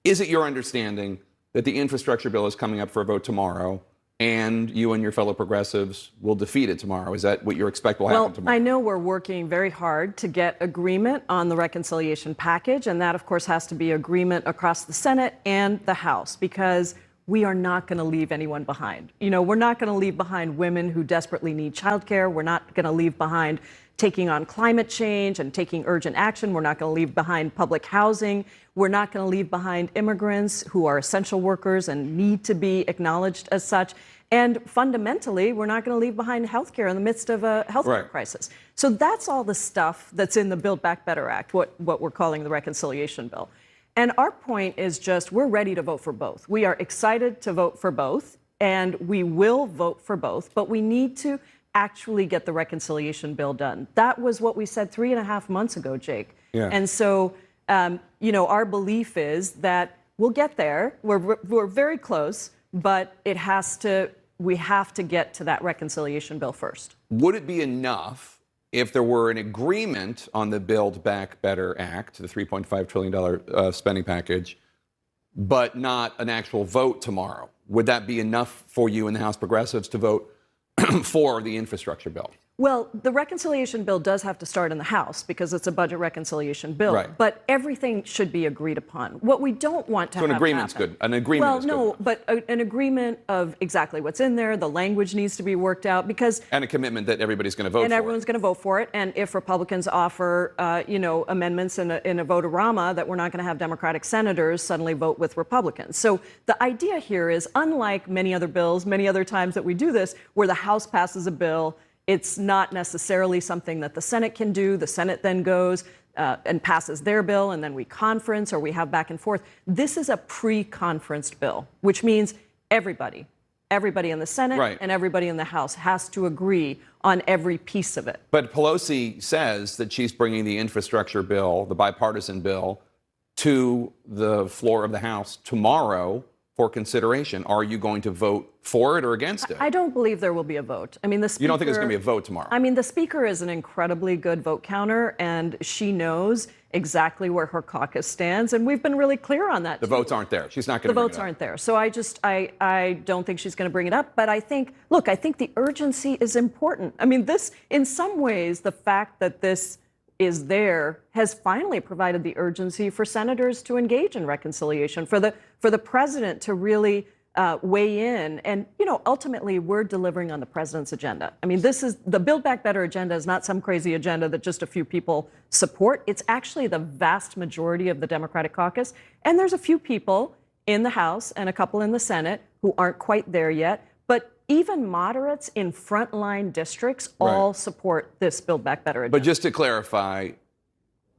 Is it your understanding that the infrastructure bill is coming up for a vote tomorrow, and you and your fellow progressives will defeat it tomorrow? Is that what you expect will happen tomorrow? I know we're working very hard to get agreement on the reconciliation package, and that, of course, has to be agreement across the Senate and the House, because we are not going to leave anyone behind. We're not going to leave behind women who desperately need childcare. We're not going to leave behind taking on climate change and taking urgent action. We're not going to leave behind public housing. We're not going to leave behind immigrants who are essential workers and need to be acknowledged as such. And fundamentally, we're not going to leave behind healthcare in the midst of a healthcare crisis. So that's all the stuff that's in the Build Back Better Act, what we're calling the reconciliation bill. And our point is just, we're ready to vote for both. We are excited to vote for both, and we will vote for both, but we need to actually get the reconciliation bill done. That was what we said 3.5 months ago, Jake. Yeah. And so, our belief is that we'll get there. We're very close, but we have to get to that reconciliation bill first. Would it be enough if there were an agreement on the Build Back Better Act, the $3.5 trillion spending package, but not an actual vote tomorrow? Would that be enough for you and the House progressives to vote for the infrastructure bill? Well, the reconciliation bill does have to start in the House because it's a budget reconciliation bill. Right. But everything should be agreed upon. What we don't want to have an agreement's happen, good. An agreement is good. Well, no, but an agreement of exactly what's in there. The language needs to be worked out because. And a commitment that everybody's going to vote for it. And everyone's going to vote for it. And if Republicans offer, amendments in a vote-a-rama, that we're not going to have Democratic senators suddenly vote with Republicans. So the idea here is, unlike many other bills, many other times that we do this, where the House passes a bill, it's not necessarily something that the Senate can do. The Senate then goes and passes their bill, and then we conference or we have back and forth. This is a pre-conferenced bill, which means everybody in the Senate and everybody in the House has to agree on every piece of it. But Pelosi says that she's bringing the infrastructure bill, the bipartisan bill, to the floor of the House tomorrow for consideration. Are you going to vote for it or against it? I don't believe there will be a vote. I mean, the Speaker, you don't think there's going to be a vote tomorrow? I mean, the Speaker is an incredibly good vote counter, and she knows exactly where her caucus stands, and we've been really clear on that. The votes aren't there. She's not going to bring it up. The votes aren't there. So I don't think she's going to bring it up, but I think the urgency is important. I mean, in some ways, the fact that this is there has finally provided the urgency for senators to engage in reconciliation, for the president to really weigh in. And, ultimately, we're delivering on the president's agenda. I mean, the Build Back Better agenda is not some crazy agenda that just a few people support. It's actually the vast majority of the Democratic caucus. And there's a few people in the House and a couple in the Senate who aren't quite there yet. But even moderates in frontline districts all support this Build Back Better agenda. But just to clarify,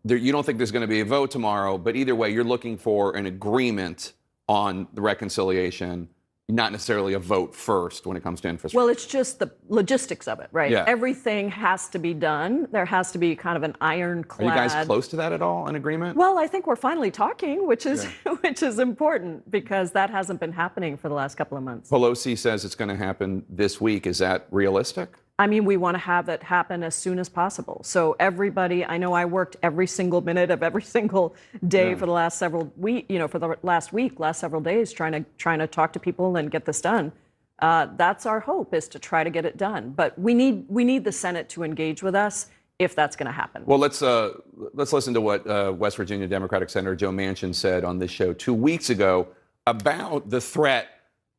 you don't think there's going to be a vote tomorrow, but either way, you're looking for an agreement on the reconciliation, not necessarily a vote first when it comes to infrastructure. Well, it's just the logistics of it, right? Yeah. Everything has to be done. There has to be kind of an ironclad. Are you guys close to that at all, an agreement? Well, I think we're finally talking, which is which is important because that hasn't been happening for the last couple of months. Pelosi says it's going to happen this week. Is that realistic? I mean, we want to have it happen as soon as possible. So everybody, I know I worked every single minute of every single day for the last several weeks, for the last several days, trying to talk to people and get this done. That's our hope, is to try to get it done. But we need the Senate to engage with us if that's going to happen. Well, let's listen to what West Virginia Democratic Senator Joe Manchin said on this show 2 weeks ago about the threat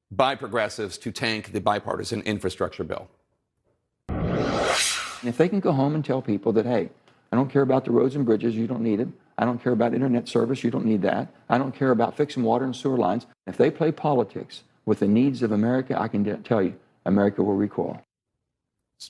by progressives to tank the bipartisan infrastructure bill. And if they can go home and tell people that, hey, I don't care about the roads and bridges, you don't need it. I don't care about internet service, you don't need that. I don't care about fixing water and sewer lines. If they play politics with the needs of America, I can tell you, America will recoil.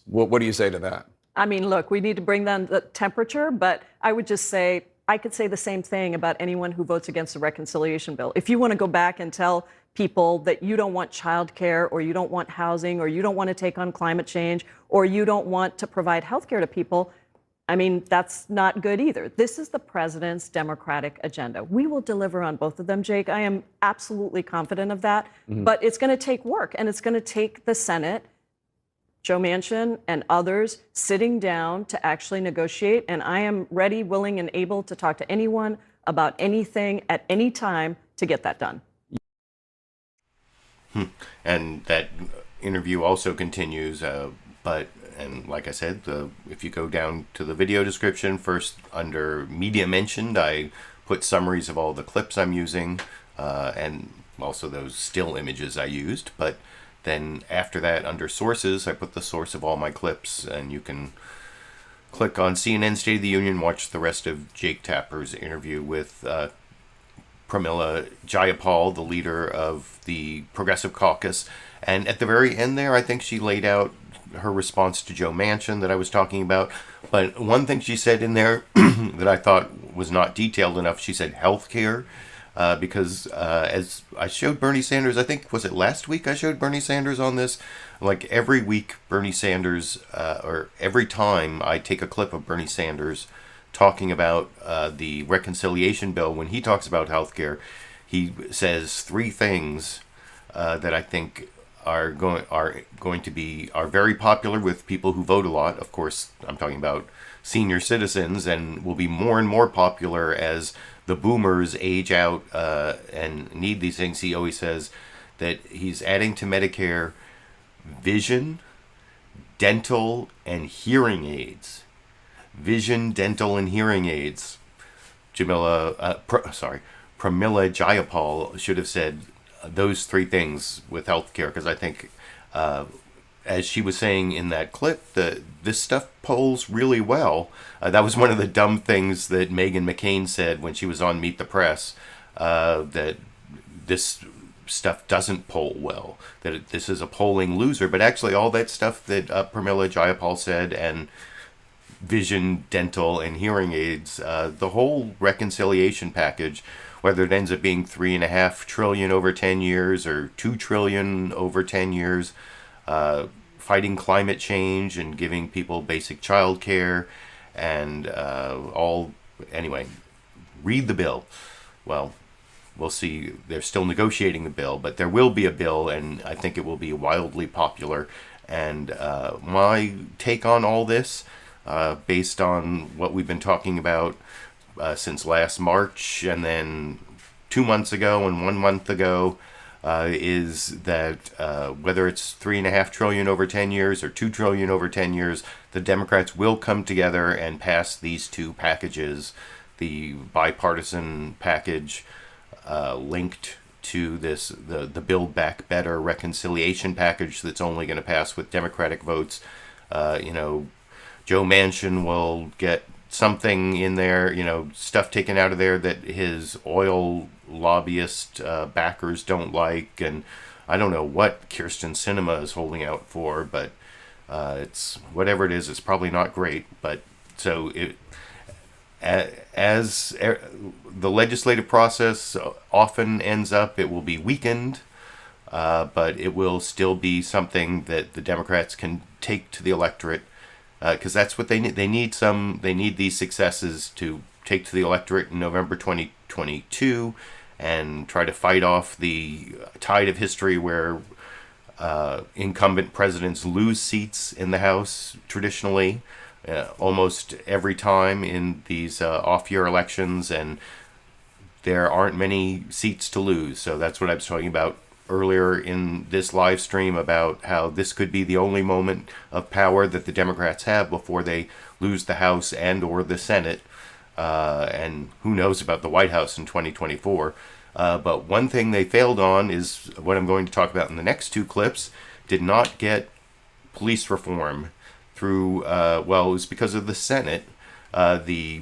What do you say to that? I mean, look, we need to bring down the temperature, but I would just say, I could say the same thing about anyone who votes against the reconciliation bill. If you want to go back and tell people that you don't want childcare, or you don't want housing, or you don't want to take on climate change, or you don't want to provide health care to people, I mean, that's not good either. This is the president's Democratic agenda. We will deliver on both of them, Jake. I am absolutely confident of that. But it's going to take work, and it's going to take the Senate, Joe Manchin and others, sitting down to actually negotiate. And I am ready, willing, and able to talk to anyone about anything at any time to get that done. And that interview also continues, and like I said, if you go down to the video description, first under media mentioned, I put summaries of all the clips I'm using, and also those still images I used. But then after that, under sources, I put the source of all my clips, and you can click on CNN State of the Union, watch the rest of Jake Tapper's interview with Pramila Jayapal, the leader of the Progressive Caucus. And at the very end there, I think she laid out her response to Joe Manchin that I was talking about. But one thing she said in there that I thought was not detailed enough, she said healthcare, because as I showed Bernie Sanders, I think, was it last week I showed Bernie Sanders on this? Like every week, Bernie Sanders, or every time I take a clip of Bernie Sanders talking about the reconciliation bill, when he talks about healthcare, he says three things that I think are very popular with people who vote a lot. Of course, I'm talking about senior citizens, and will be more and more popular as the boomers age out and need these things. He always says that he's adding to Medicare vision, dental, and hearing aids. Vision, dental, and hearing aids. Pramila Jayapal should have said those three things with healthcare, because I think, as she was saying in that clip, this stuff polls really well. That was one of the dumb things that Meghan McCain said when she was on Meet the Press, that this stuff doesn't poll well, that this is a polling loser. But actually, all that stuff that Pramila Jayapal said, and vision, dental, and hearing aids, the whole reconciliation package, whether it ends up being $3.5 trillion over 10 years or $2 trillion over 10 years, fighting climate change and giving people basic child care and anyway, read the bill. Well, we'll see. They're still negotiating the bill, but there will be a bill, and I think it will be wildly popular. And my take on all this, based on what we've been talking about since last March, and then 2 months ago and 1 month ago, is that whether it's $3.5 trillion over 10 years or $2 trillion over 10 years, the Democrats will come together and pass these two packages, the bipartisan package linked to the Build Back Better reconciliation package that's only going to pass with Democratic votes. Joe Manchin will get something in there, stuff taken out of there that his oil lobbyist backers don't like, and I don't know what Kyrsten Sinema is holding out for, but it's whatever it is. It's probably not great. But so as the legislative process often ends up, it will be weakened, but it will still be something that the Democrats can take to the electorate, because that's what they need. They need these successes to take to the electorate in November 2022 and try to fight off the tide of history where incumbent presidents lose seats in the House traditionally, almost every time in these off-year elections, and there aren't many seats to lose. So that's what I was talking about earlier in this live stream, about how this could be the only moment of power that the Democrats have before they lose the House and or the Senate. And who knows about the White House in 2024. But one thing they failed on is what I'm going to talk about in the next two clips. Did not get police reform through, well, it was because of the Senate. The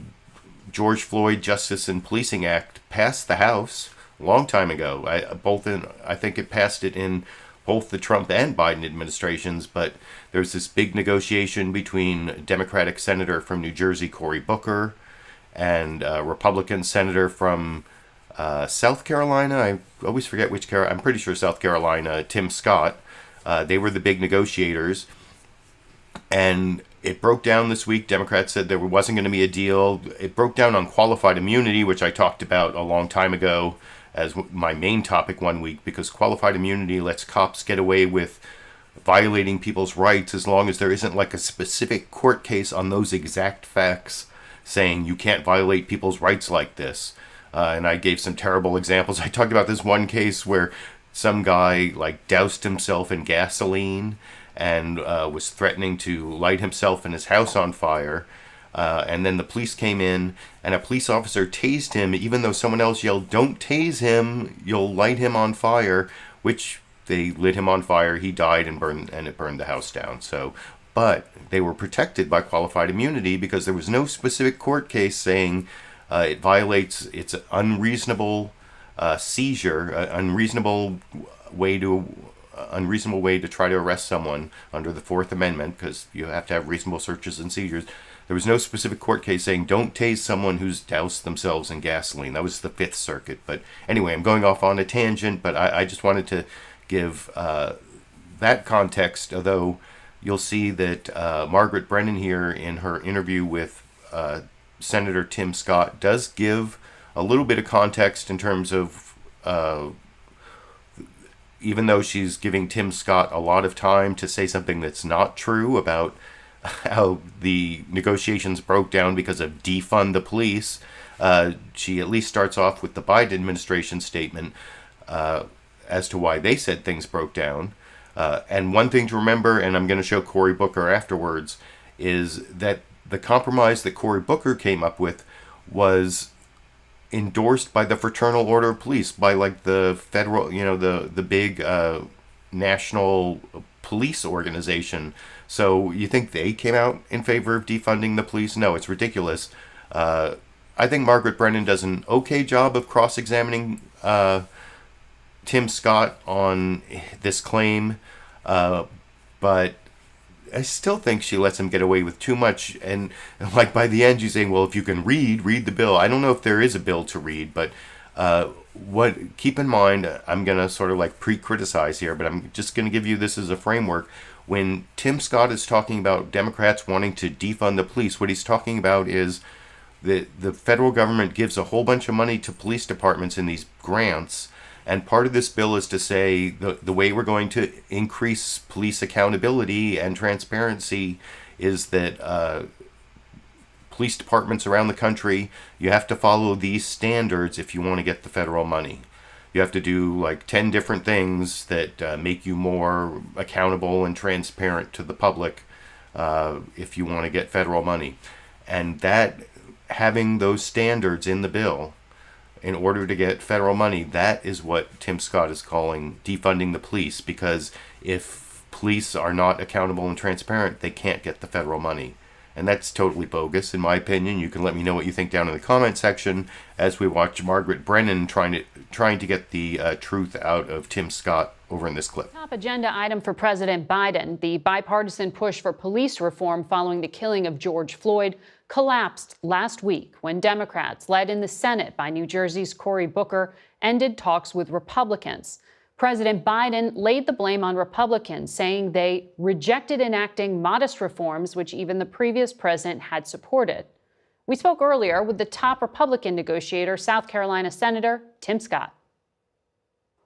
George Floyd Justice and Policing Act passed the House a long time ago. I think it passed it in both the Trump and Biden administrations, but there's this big negotiation between Democratic Senator from New Jersey, Cory Booker, and Republican Senator from South Carolina. I always forget which Carolina. I'm pretty sure South Carolina, Tim Scott. They were the big negotiators. And it broke down this week. Democrats said there wasn't going to be a deal. It broke down on qualified immunity, which I talked about a long time ago as my main topic one week, because qualified immunity lets cops get away with violating people's rights as long as there isn't like a specific court case on those exact facts saying you can't violate people's rights like this. And I gave some terrible examples. I talked about this one case where some guy like doused himself in gasoline and was threatening to light himself and his house on fire. And then the police came in and a police officer tased him, even though someone else yelled, "Don't tase him, you'll light him on fire," which they lit him on fire. He died and it burned the house down. So, but they were protected by qualified immunity because there was no specific court case saying it violates, it's an unreasonable seizure, unreasonable way to try to arrest someone under the Fourth Amendment, because you have to have reasonable searches and seizures. There was no specific court case saying don't tase someone who's doused themselves in gasoline. That was the Fifth Circuit. But anyway, I'm going off on a tangent, but I just wanted to give that context, although you'll see that Margaret Brennan here in her interview with Senator Tim Scott does give a little bit of context in terms of, even though she's giving Tim Scott a lot of time to say something that's not true about how the negotiations broke down because of defund the police, she at least starts off with the Biden administration statement as to why they said things broke down. And one thing to remember, and I'm going to show Cory Booker afterwards, is that the compromise that Cory Booker came up with was endorsed by the Fraternal Order of Police, by like the federal, the big national police organization. So you think they came out in favor of defunding the police? No, it's ridiculous. I think Margaret Brennan does an okay job of cross-examining Tim Scott on this claim, but I still think she lets him get away with too much. And like by the end, she's saying, well, if you can read the bill. I don't know if there is a bill to read, but keep in mind, I'm going to sort of like pre-criticize here, but I'm just going to give you this as a framework. When Tim Scott is talking about Democrats wanting to defund the police, what he's talking about is that the federal government gives a whole bunch of money to police departments in these grants. And part of this bill is to say the way we're going to increase police accountability and transparency is that police departments around the country, you have to follow these standards if you want to get the federal money. You have to do like 10 different things that make you more accountable and transparent to the public if you want to get federal money. And that, having those standards in the bill in order to get federal money, that is what Tim Scott is calling defunding the police, because if police are not accountable and transparent, they can't get the federal money. And that's totally bogus, in my opinion. You can let me know what you think down in the comment section as we watch Margaret Brennan trying to get the truth out of Tim Scott over in this clip. Top agenda item for President Biden, the bipartisan push for police reform following the killing of George Floyd collapsed last week when Democrats, led in the Senate by New Jersey's Cory Booker, ended talks with Republicans. President Biden laid the blame on Republicans, saying they rejected enacting modest reforms, which even the previous president had supported. We spoke earlier with the top Republican negotiator, South Carolina Senator Tim Scott.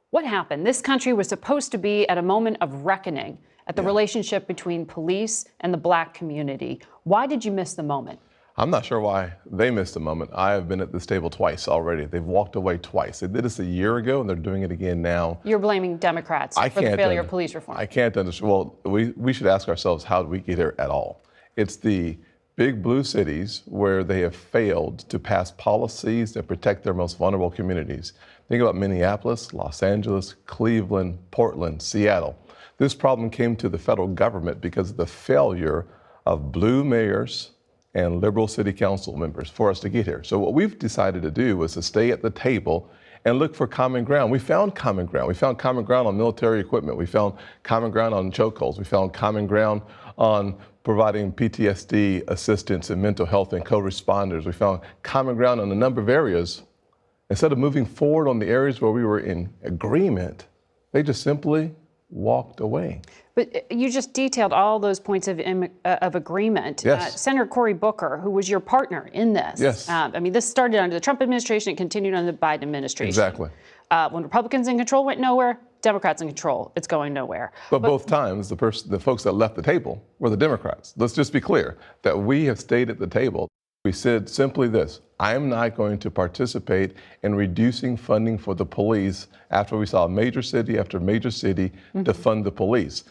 What happened? This country was supposed to be at a moment of reckoning at the relationship between police and the black community. Why did you miss the moment? I'm not sure why they missed the moment. I have been at this table twice already. They've walked away twice. They did this a year ago, and they're doing it again now. You're blaming Democrats for the failure of police reform. I can't understand. Well, we should ask ourselves, how did we get here at all? It's the big blue cities where they have failed to pass policies that protect their most vulnerable communities. Think about Minneapolis, Los Angeles, Cleveland, Portland, Seattle. This problem came to the federal government because of the failure of blue mayors and liberal city council members for us to get here. So what we've decided to do was to stay at the table and look for common ground. We found common ground. We found common ground on military equipment. We found common ground on chokeholds. We found common ground on providing PTSD assistance and mental health and co-responders. We found common ground on a number of areas. Instead of moving forward on the areas where we were in agreement, they just simply walked away. But you just detailed all those points of agreement. Yes. Senator Cory Booker, who was your partner in this. Yes. I mean, this started under the Trump administration. It continued under the Biden administration. Exactly. When Republicans in control went nowhere, Democrats in control, it's going nowhere. But both times, the folks that left the table were the Democrats. Let's just be clear that we have stayed at the table. We said simply this: I am not going to participate in reducing funding for the police after we saw major city after major city to fund the police.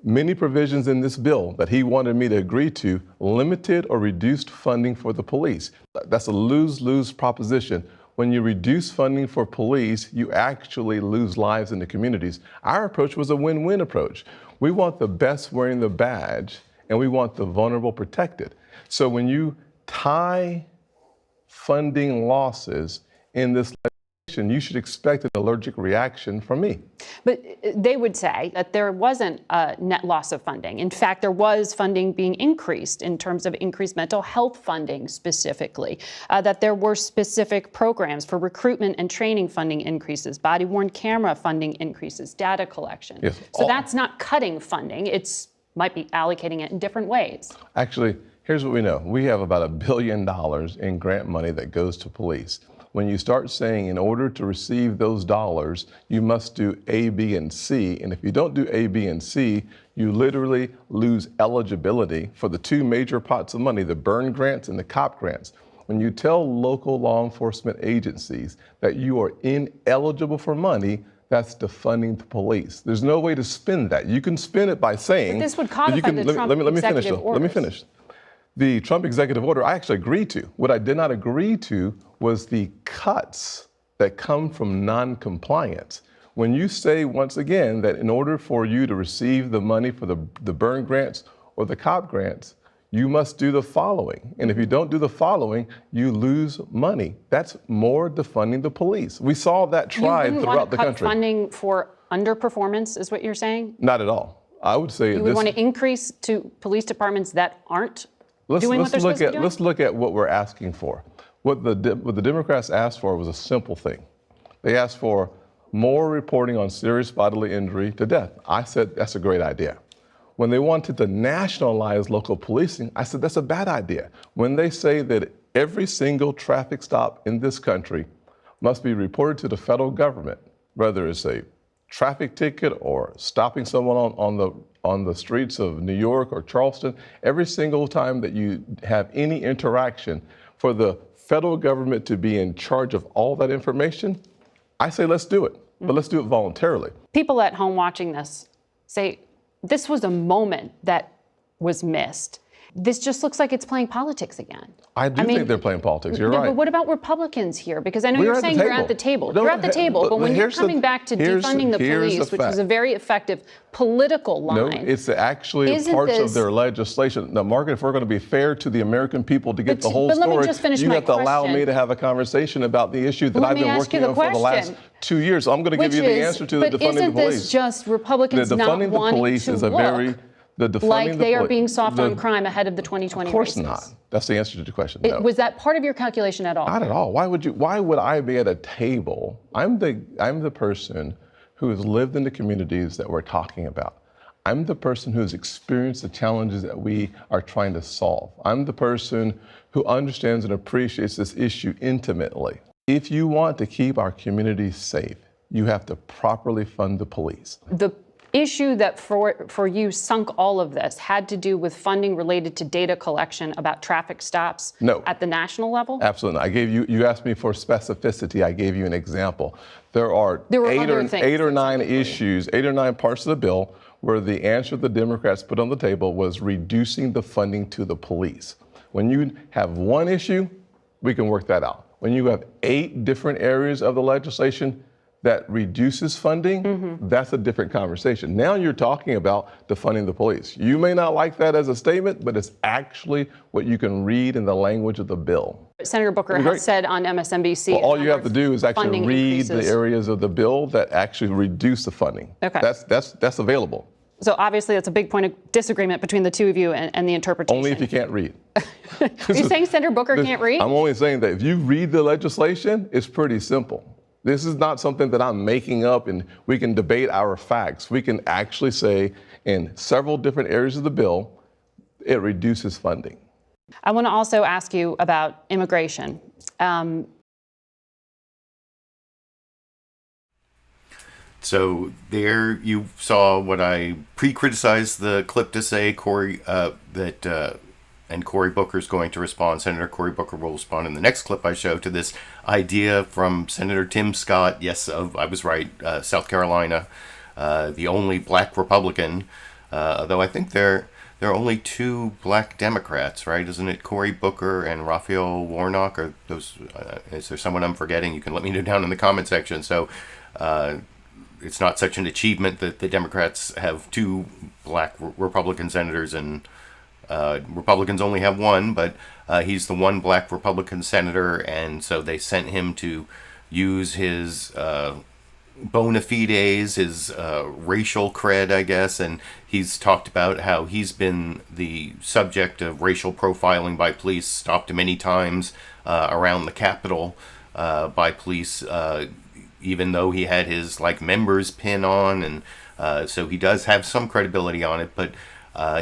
Many provisions in this bill that he wanted me to agree to limited or reduced funding for the police. That's a lose-lose proposition. When you reduce funding for police, you actually lose lives in the communities. Our approach was a win-win approach. We want the best wearing the badge, and we want the vulnerable protected. So when you tie funding losses in this legislation, you should expect an allergic reaction from me. But they would say that there wasn't a net loss of funding. In fact, there was funding being increased in terms of increased mental health funding specifically, that there were specific programs for recruitment and training funding increases, body-worn camera funding increases, data collection. Yes, so that's not cutting funding. It's might be allocating it in different ways. Actually, here's what we know. We have about $1 billion in grant money that goes to police. When you start saying in order to receive those dollars, you must do A, B, and C, and if you don't do A, B, and C, you literally lose eligibility for the two major pots of money, the burn grants and the COP grants. When you tell local law enforcement agencies that you are ineligible for money, that's defunding the police. There's no way to spend that. You can spend it by saying— But this would codify the Trump executive orders. Let me finish. The Trump executive order, I actually agreed to. What I did not agree to was the cuts that come from non-compliance. When you say, once again, that in order for you to receive the money for the burn grants or the COP grants, you must do the following. And if you don't do the following, you lose money. That's more defunding the police. We saw that tried throughout the country. You wouldn't want to cut funding for underperformance, is what you're saying? Not at all. I would say— You would want to increase to police departments that aren't doing what they're supposed to be doing? Let's look at what we're asking for. What the Democrats asked for was a simple thing. They asked for more reporting on serious bodily injury to death. I said that's a great idea. When they wanted to nationalize local policing, I said that's a bad idea. When they say that every single traffic stop in this country must be reported to the federal government, whether it's a traffic ticket or stopping someone on the streets of New York or Charleston, every single time that you have any interaction, for the federal government to be in charge of all that information, I say let's do it, but let's do it voluntarily. People at home watching this say, this was a moment that was missed. This just looks like it's playing politics again. I do think they're playing politics. You're right. But what about Republicans here? Because I know We're you're at the saying you're table. at the table. No, you're at the table, but when you're coming back to defunding the police, which was a very effective political line. No, it's actually parts of their legislation. Now, Margaret, if we're going to be fair to the American people to get the whole story, let me just finish you my have to allow question. me to have a conversation about the issue that I've been working on for the last 2 years. So I'm going to give you the answer to the defunding the police. But isn't this just Republicans not wanting to look like they are being soft on crime ahead of the 2020 Of course races? not. That's the answer to the question. No. Was that part of your calculation at all? Not at all. Why would I be at a table? I'm the person who has lived in the communities that we're talking about. I'm the person who has experienced the challenges that we are trying to solve. I'm the person who understands and appreciates this issue intimately. If you want to keep our communities safe, you have to properly fund the police. The issue that for you sunk all of this had to do with funding related to data collection about traffic stops at the national level? Absolutely. You asked me for specificity. I gave you an example. There are eight or nine issues, 8 or 9 parts of the bill where the answer the Democrats put on the table was reducing the funding to the police. When you have one issue, we can work that out. When you have 8 different areas of the legislation that reduces funding, that's a different conversation. Now you're talking about defunding the police. You may not like that as a statement, but it's actually what you can read in the language of the bill. Senator Booker has said on MSNBC. Well, all you have to do is actually read increases. the areas of the bill that actually reduce the funding. Okay. That's available. So obviously that's a big point of disagreement between the two of you and the interpretation. Only if you can't read. Are you saying Senator Booker can't read? I'm only saying that if you read the legislation, it's pretty simple. This is not something that I'm making up and we can debate our facts. We can actually say in several different areas of the bill, it reduces funding. I want to also ask you about immigration. So there you saw what I pre-criticized the clip to say, Cory, and Cory Booker's going to respond. Senator Cory Booker will respond in the next clip I show to this idea from Senator Tim Scott. Yes, I was right, South Carolina, the only black Republican, though I think there are only 2 black Democrats, right? Isn't it Cory Booker and Raphael Warnock? Or those? Is there someone I'm forgetting? You can let me know down in the comment section. So it's not such an achievement that the Democrats have 2 black Republican senators and Republicans only have 1, but he's the one black Republican senator, and so they sent him to use his bona fides, his racial cred, I guess, and he's talked about how he's been the subject of racial profiling by police, stopped many times around the Capitol by police, even though he had his members pin on, and so he does have some credibility on it, but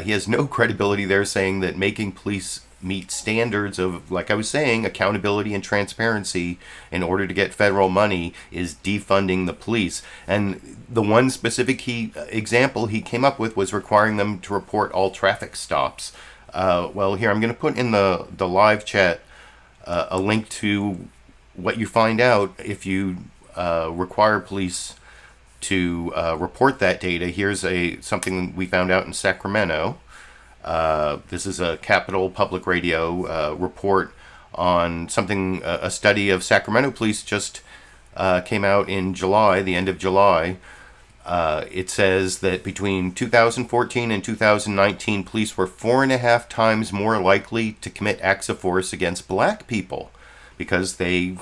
he has no credibility there saying that making police meet standards of, like I was saying, accountability and transparency in order to get federal money is defunding the police. And the one specific example he came up with was requiring them to report all traffic stops. Well, here I'm going to put in the live chat a link to what you find out if you require police to report that data. Here's something we found out in Sacramento. This is a Capitol Public Radio report on something, a study of Sacramento police just came out in July, the end of July. It says that between 2014 and 2019, police were 4.5 times more likely to commit acts of force against black people because they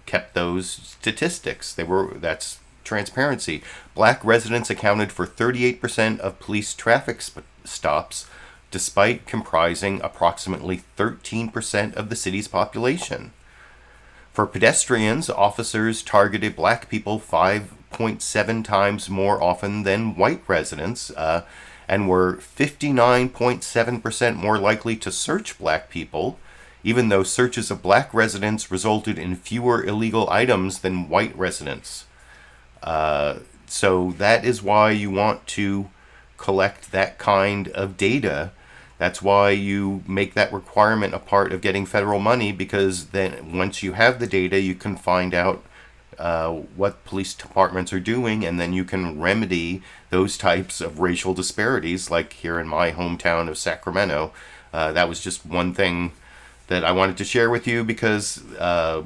kept those statistics. That's transparency. Black residents accounted for 38% of police traffic stops, despite comprising approximately 13% of the city's population. For pedestrians, officers targeted black people 5.7 times more often than white residents, and were 59.7% more likely to search black people, even though searches of black residents resulted in fewer illegal items than white residents. So that is why you want to collect that kind of data. That's why you make that requirement a part of getting federal money, because then once you have the data, you can find out what police departments are doing, and then you can remedy those types of racial disparities, like here in my hometown of Sacramento. That was just one thing that I wanted to share with you, because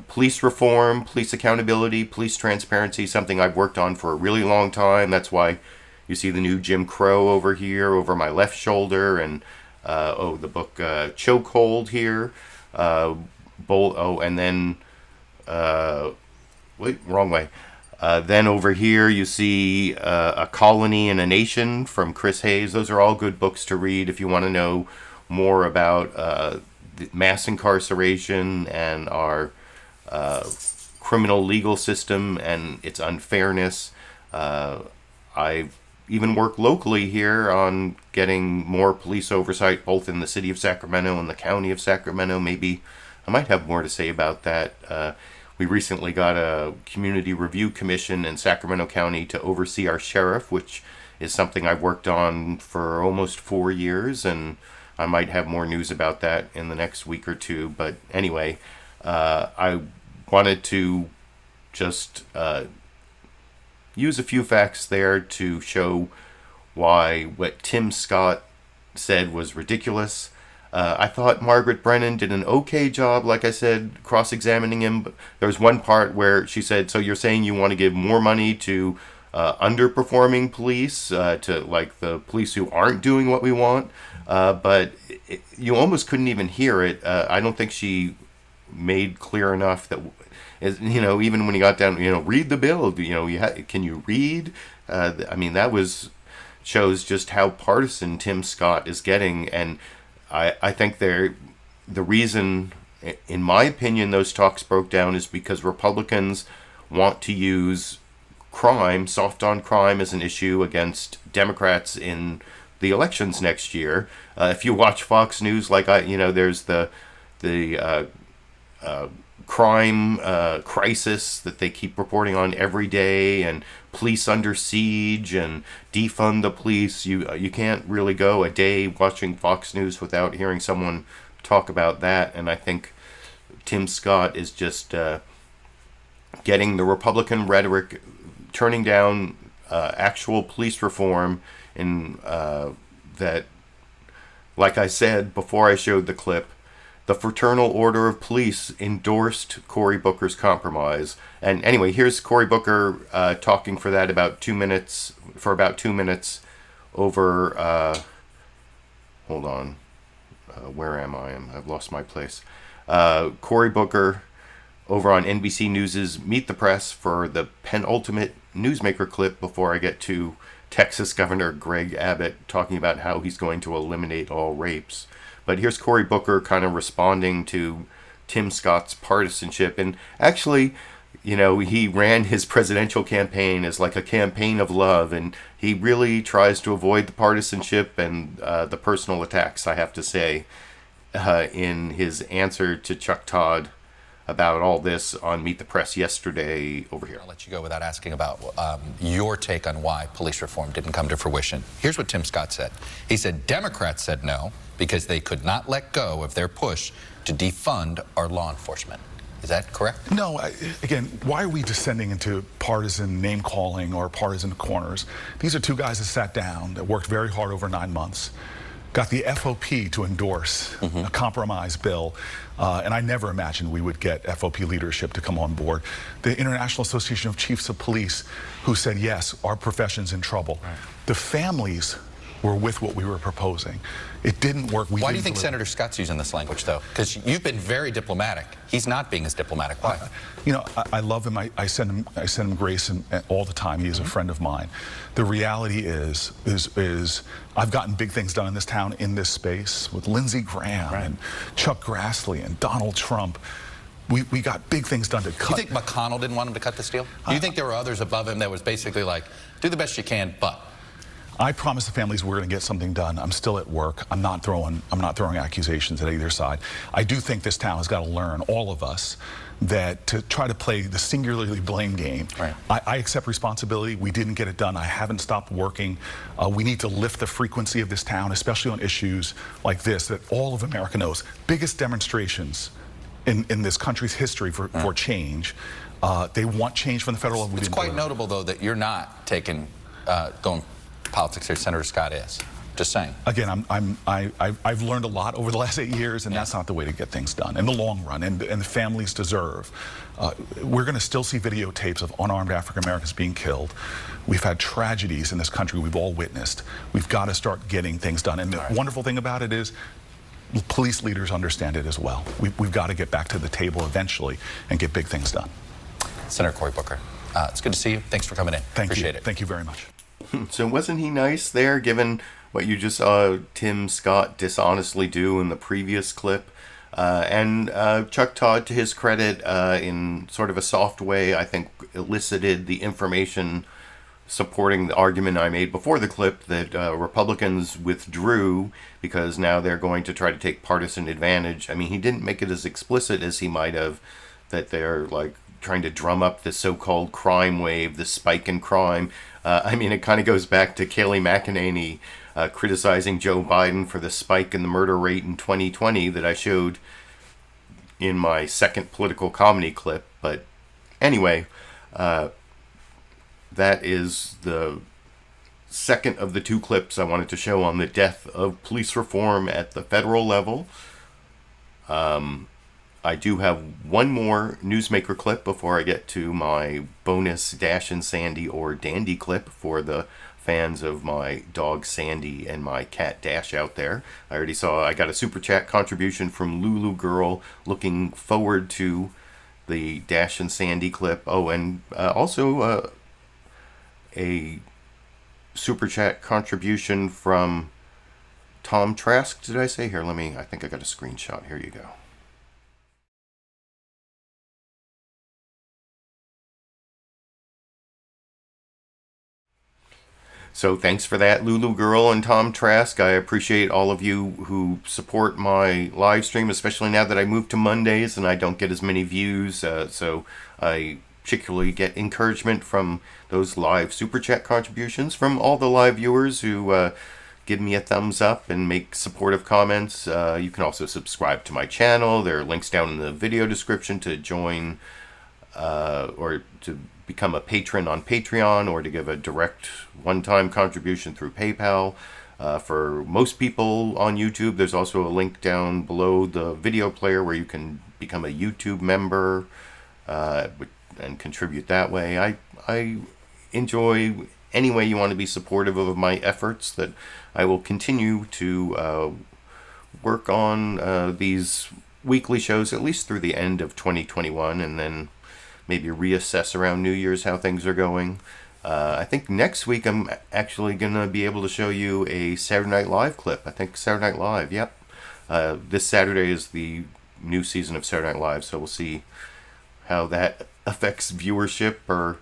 police reform, police accountability, police transparency is something I've worked on for a really long time. That's why you see the new Jim Crow over here, over my left shoulder, and the book Chokehold here. And then wait, wrong way. Then over here you see A Colony and a Nation from Chris Hayes. Those are all good books to read if you want to know more about mass incarceration and our criminal legal system and its unfairness. I've even worked locally here on getting more police oversight, both in the city of Sacramento and the county of Sacramento. Maybe I might have more to say about that. We recently got a community review commission in Sacramento County to oversee our sheriff, which is something I've worked on for almost 4 years, and I might have more news about that in the next week or two. But anyway, I wanted to just use a few facts there to show why what Tim Scott said was ridiculous. I thought Margaret Brennan did an okay job, like I said, cross-examining him. But there was one part where she said, so you're saying you want to give more money to underperforming police, to like the police who aren't doing what we want? But you almost couldn't even hear it. I don't think she made clear enough that, even when he got down, read the bill, can you read? I mean, that shows just how partisan Tim Scott is getting. And I think the reason, in my opinion, those talks broke down is because Republicans want to use crime, soft on crime, as an issue against Democrats in the elections next year. If you watch Fox News, there's the crime crisis that they keep reporting on every day, and police under siege, and defund the police. You can't really go a day watching Fox News without hearing someone talk about that. And I think Tim Scott is just getting the Republican rhetoric, turning down actual police reform, in that, like I said before I showed the clip, the Fraternal Order of Police endorsed Cory Booker's compromise. And anyway, here's Cory Booker talking for about 2 minutes over, hold on, where am I? I've lost my place. Cory Booker over on NBC News' Meet the Press for the penultimate newsmaker clip before I get to Texas Governor Greg Abbott talking about how he's going to eliminate all rapes. But here's Cory Booker kind of responding to Tim Scott's partisanship. And actually, he ran his presidential campaign as like a campaign of love, and he really tries to avoid the partisanship and the personal attacks, I have to say, in his answer to Chuck Todd about all this on Meet the Press yesterday over here. I'll let you go without asking about your take on why police reform didn't come to fruition. Here's what Tim Scott said. He said Democrats said no because they could not let go of their push to defund our law enforcement. Is that correct? No. Again, why are we descending into partisan name-calling or partisan corners? These are two guys that sat down, that worked very hard over 9 months, got the FOP to endorse a compromise bill, and I never imagined we would get FOP leadership to come on board. The International Association of Chiefs of Police, who said, yes, our profession's in trouble. Right. The families were with what we were proposing. It didn't work. Why do you think Senator Scott's using this language, though? Because you've been very diplomatic. He's not being as diplomatic. Why? I love him. I send him grace all the time. He is a friend of mine. The reality is I've gotten big things done in this town, in this space, with Lindsey Graham and Chuck Grassley and Donald Trump. We got big things done to cut. Do you think McConnell didn't want him to cut this deal? Do you think there were others above him that was basically like, do the best you can, but? I promised the families we're going to get something done. I'm still at work. I'm not throwing accusations at either side. I do think this town has got to learn, all of us, that to try to play the singularly blame game. Right. I accept responsibility. We didn't get it done. I haven't stopped working. We need to lift the frequency of this town, especially on issues like this that all of America knows. Biggest demonstrations in this country's history for change. They want change from the federal level. It's quite notable, though, that you're not taking going politics here. Senator Scott is. Just saying. Again, I've learned a lot over the last 8 years, and that's not the way to get things done in the long run, and the families deserve. We're going to still see videotapes of unarmed African Americans being killed. We've had tragedies in this country we've all witnessed. We've got to start getting things done. And the wonderful thing about it is police leaders understand it as well. We've got to get back to the table eventually and get big things done. Senator Cory Booker, it's good to see you. Thanks for coming in. Appreciate it. Thank you very much. So wasn't he nice there, given what you just saw Tim Scott dishonestly do in the previous clip? And Chuck Todd, to his credit, in sort of a soft way, I think elicited the information supporting the argument I made before the clip that Republicans withdrew because now they're going to try to take partisan advantage. I mean, he didn't make it as explicit as he might have, that they're like trying to drum up the so-called crime wave, the spike in crime. I mean, it kind of goes back to Kayleigh McEnany criticizing Joe Biden for the spike in the murder rate in 2020 that I showed in my second political comedy clip. But anyway, that is the second of the two clips I wanted to show on the death of police reform at the federal level. I do have one more newsmaker clip before I get to my bonus Dash and Sandy or Dandy clip for the fans of my dog Sandy and my cat Dash out there. I already saw I got a super chat contribution from Lulu Girl, looking forward to the Dash and Sandy clip. Oh, and also a super chat contribution from Tom Trask. Did I say? Here, I think I got a screenshot. Here you go. So thanks for that, Lulu Girl and Tom Trask. I appreciate all of you who support my live stream, especially now that I moved to Mondays and I don't get as many views. So I particularly get encouragement from those live super chat contributions from all the live viewers who give me a thumbs up and make supportive comments. You can also subscribe to my channel. There are links down in the video description to join or to become a patron on Patreon, or to give a direct one-time contribution through PayPal. For most people on YouTube, there's also a link down below the video player where you can become a YouTube member and contribute that way. I enjoy any way you want to be supportive of my efforts, that I will continue to work on these weekly shows at least through the end of 2021, and then maybe reassess around New Year's how things are going. I think next week I'm actually going to be able to show you a Saturday Night Live clip. I think Saturday Night Live, yep. This Saturday is the new season of Saturday Night Live, so we'll see how that affects viewership. Or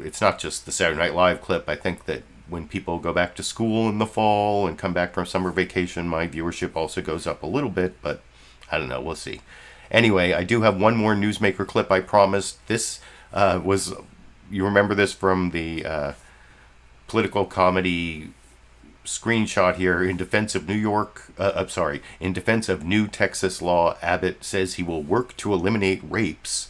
it's not just the Saturday Night Live clip. I think that when people go back to school in the fall and come back from summer vacation, my viewership also goes up a little bit, but I don't know, we'll see. Anyway, I do have one more newsmaker clip I promised. This was, you remember this from the political comedy screenshot here. In defense of in defense of new Texas law, Abbott says he will work to eliminate rapes.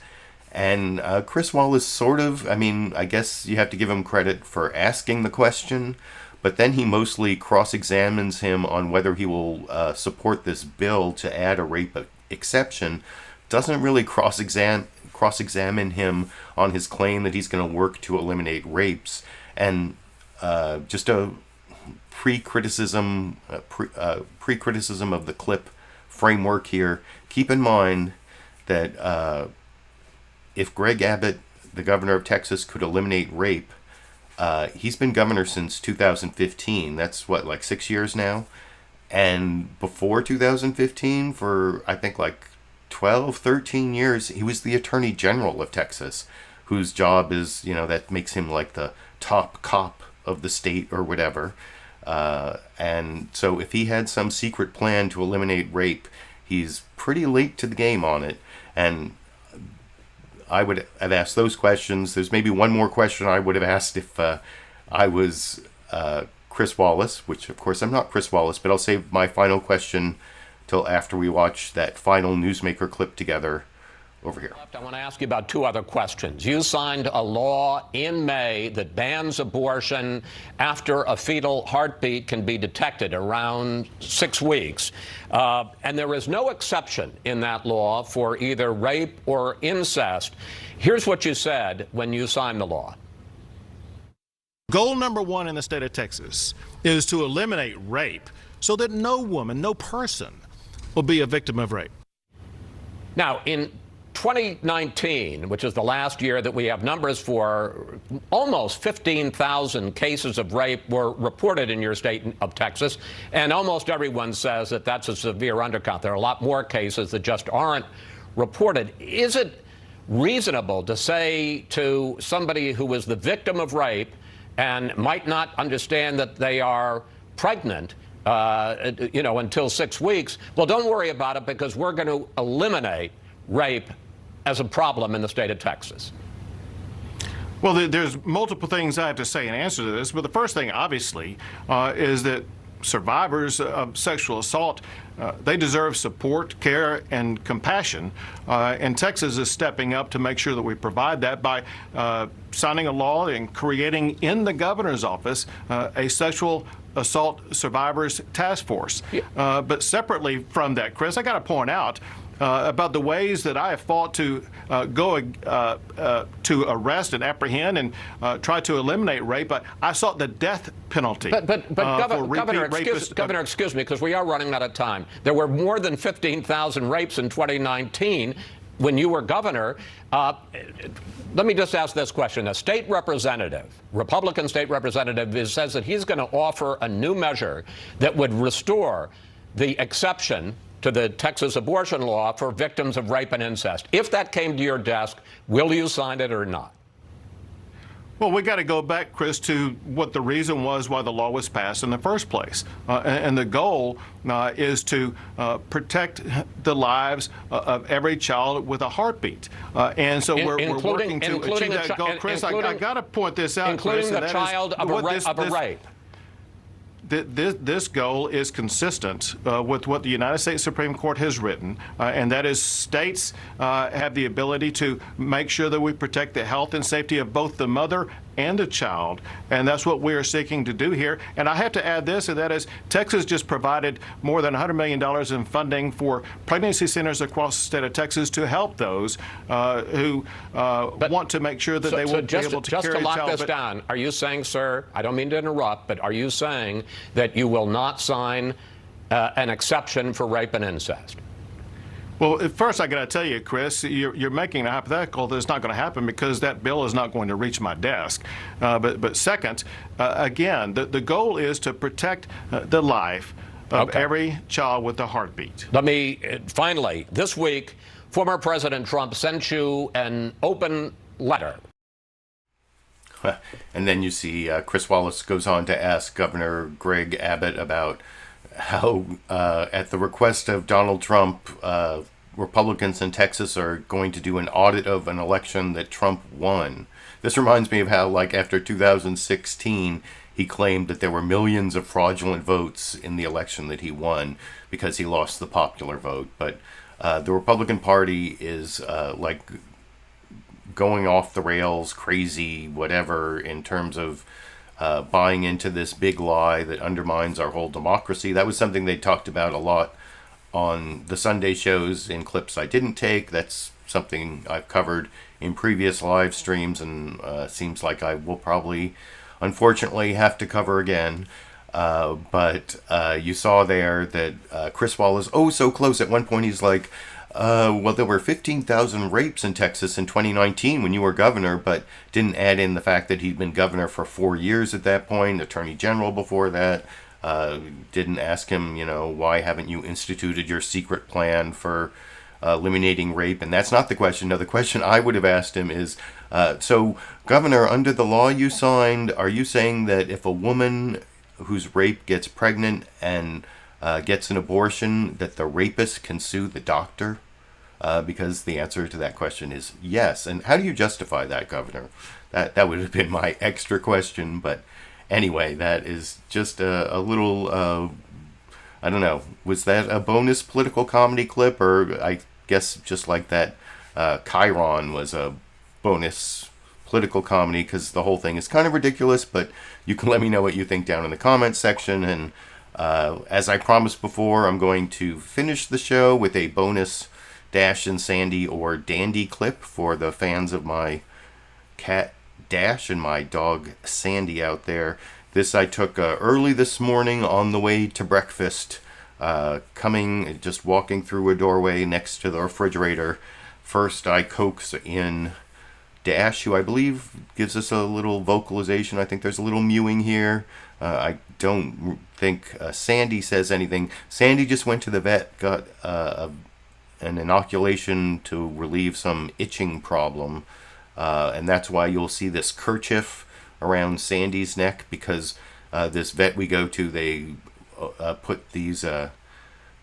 And Chris Wallace sort of, I mean, I guess you have to give him credit for asking the question, but then he mostly cross-examines him on whether he will support this bill to add a rape exception. Doesn't really cross-examine him on his claim that he's going to work to eliminate rapes. And just a pre-criticism of the clip framework here. Keep in mind that if Greg Abbott, the governor of Texas, could eliminate rape, he's been governor since 2015. That's what, like 6 years now? And before 2015, for I think like 12, 13 years, he was the attorney general of Texas, whose job is, that makes him like the top cop of the state or whatever. And so if he had some secret plan to eliminate rape, he's pretty late to the game on it. And I would have asked those questions. There's maybe one more question I would have asked if I was Chris Wallace, which of course I'm not Chris Wallace, but I'll save my final question till after we watch that final newsmaker clip together over here. I want to ask you about two other questions. You signed a law in May that bans abortion after a fetal heartbeat can be detected around 6 weeks. And there is no exception in that law for either rape or incest. Here's what you said when you signed the law. Goal number one in the state of Texas is to eliminate rape so that no woman, no person will be a victim of rape. Now, in 2019, which is the last year that we have numbers for, almost 15,000 cases of rape were reported in your state of Texas, and almost everyone says that that's a severe undercount. There are a lot more cases that just aren't reported. Is it reasonable to say to somebody who was the victim of rape and might not understand that they are pregnant, until 6 weeks, well, don't worry about it because we're going to eliminate rape as a problem in the state of Texas? Well, there's multiple things I have to say in answer to this, but the first thing, obviously, is that survivors of sexual assault, they deserve support, care, and compassion. And Texas is stepping up to make sure that we provide that by signing a law and creating in the governor's office a sexual assault survivors task force. But separately from that, Chris, I got to point out about the ways that I have fought to to arrest and apprehend and try to eliminate rape. I sought the death penalty. But Governor, excuse me, because we are running out of time. There were more than 15,000 rapes in 2019 when you were governor. Let me just ask this question. A state representative, Republican state representative, says that he's going to offer a new measure that would restore the exception to the Texas abortion law for victims of rape and incest. If that came to your desk, will you sign it or not? Well, we got to go back, Chris, to what the reason was why the law was passed in the first place. And the goal is to protect the lives of every child with a heartbeat. And so we're working to achieve that goal. Chris, I got to point this out, including Chris, the child of a rape. This goal is consistent with what the United States Supreme Court has written, and that is states have the ability to make sure that we protect the health and safety of both the mother and the child, and that's what we are seeking to do here. And I have to add this, and that is Texas just provided more than $100 million in funding for pregnancy centers across the state of Texas to help those who want to make sure that they will be able to carry a child. Just to lock this down, are you saying, sir, I don't mean to interrupt, but are you saying that you will not sign an exception for rape and incest? Well, first I got to tell you, Chris, you're making a hypothetical that it's not going to happen because that bill is not going to reach my desk. But second, again, the goal is to protect the life of every child with a heartbeat. Let me, finally, this week, former President Trump sent you an open letter. And then you see Chris Wallace goes on to ask Governor Greg Abbott about how, at the request of Donald Trump, Republicans in Texas are going to do an audit of an election that Trump won. This reminds me of how, like, after 2016, he claimed that there were millions of fraudulent votes in the election that he won because he lost the popular vote. But the Republican Party is, like, going off the rails, crazy, whatever, in terms of buying into this big lie that undermines our whole democracy. That was something they talked about a lot on the Sunday shows in clips I didn't take. That's something I've covered in previous live streams, and seems like I will probably, unfortunately, have to cover again. But you saw there that Chris Wallace, so close. At one point he's like, well, there were 15,000 rapes in Texas in 2019 when you were governor, but didn't add in the fact that he'd been governor for 4 years at that point, attorney general before that. Didn't ask him, why haven't you instituted your secret plan for eliminating rape? And that's not the question. No, the question I would have asked him is, so, Governor, under the law you signed, are you saying that if a woman whose rape gets pregnant and gets an abortion, that the rapist can sue the doctor? Because the answer to that question is yes. And how do you justify that, Governor? That would have been my extra question. But anyway, that is just a little I don't know. Was that a bonus political comedy clip, or I guess just like that chyron was a bonus political comedy, because the whole thing is kind of ridiculous, but you can let me know what you think down in the comments section. And as I promised before, I'm going to finish the show with a bonus Dash and Sandy or Dandy clip for the fans of my cat Dash and my dog Sandy out there. This I took early this morning on the way to breakfast, just walking through a doorway next to the refrigerator. First I coax in Dash, who I believe gives us a little vocalization. I think there's a little mewing here. I don't think Sandy says anything. Sandy just went to the vet, got an inoculation to relieve some itching problem. And that's why you'll see this kerchief around Sandy's neck, because this vet we go to, they put these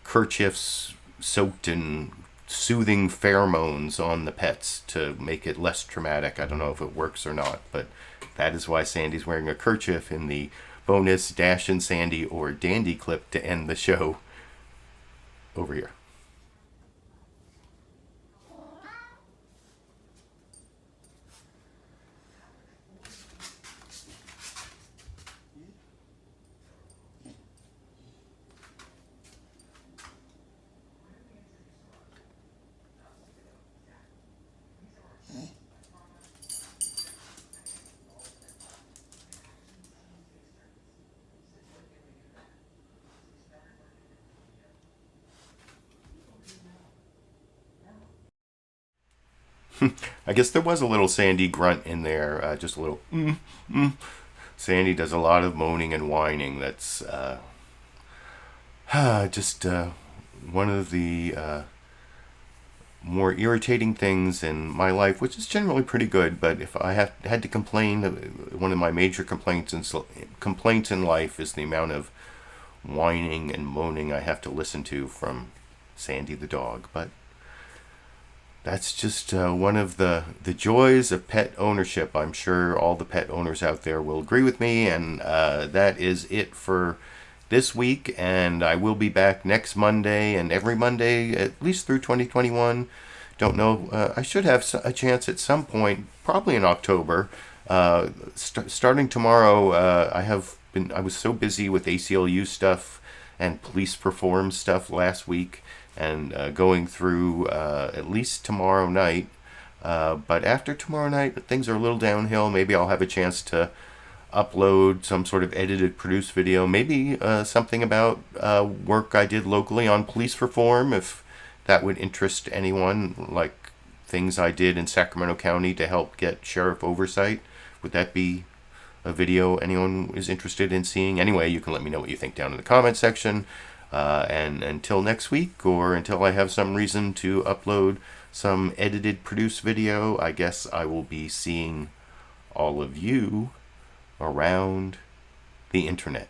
kerchiefs soaked in soothing pheromones on the pets to make it less traumatic. I don't know if it works or not, but that is why Sandy's wearing a kerchief in the bonus Dash and Sandy or Dandy clip to end the show over here. I guess there was a little Sandy grunt in there, just a little Sandy does a lot of moaning and whining. That's just one of the more irritating things in my life, which is generally pretty good. But if I had to complain, one of my major complaints in life is the amount of whining and moaning I have to listen to from Sandy the dog. But that's just one of the joys of pet ownership. I'm sure all the pet owners out there will agree with me. And that is it for this week. And I will be back next Monday and every Monday, at least through 2021. Don't know. I should have a chance at some point, probably in October. Starting tomorrow, I was so busy with ACLU stuff and police reform stuff last week, and going through at least tomorrow night. But after tomorrow night, things are a little downhill. Maybe I'll have a chance to upload some sort of edited, produced video. Maybe something about work I did locally on police reform, if that would interest anyone, like things I did in Sacramento County to help get sheriff oversight. Would that be a video anyone is interested in seeing? Anyway, you can let me know what you think down in the comment section. And until next week, or until I have some reason to upload some edited, produced video, I guess I will be seeing all of you around the internet.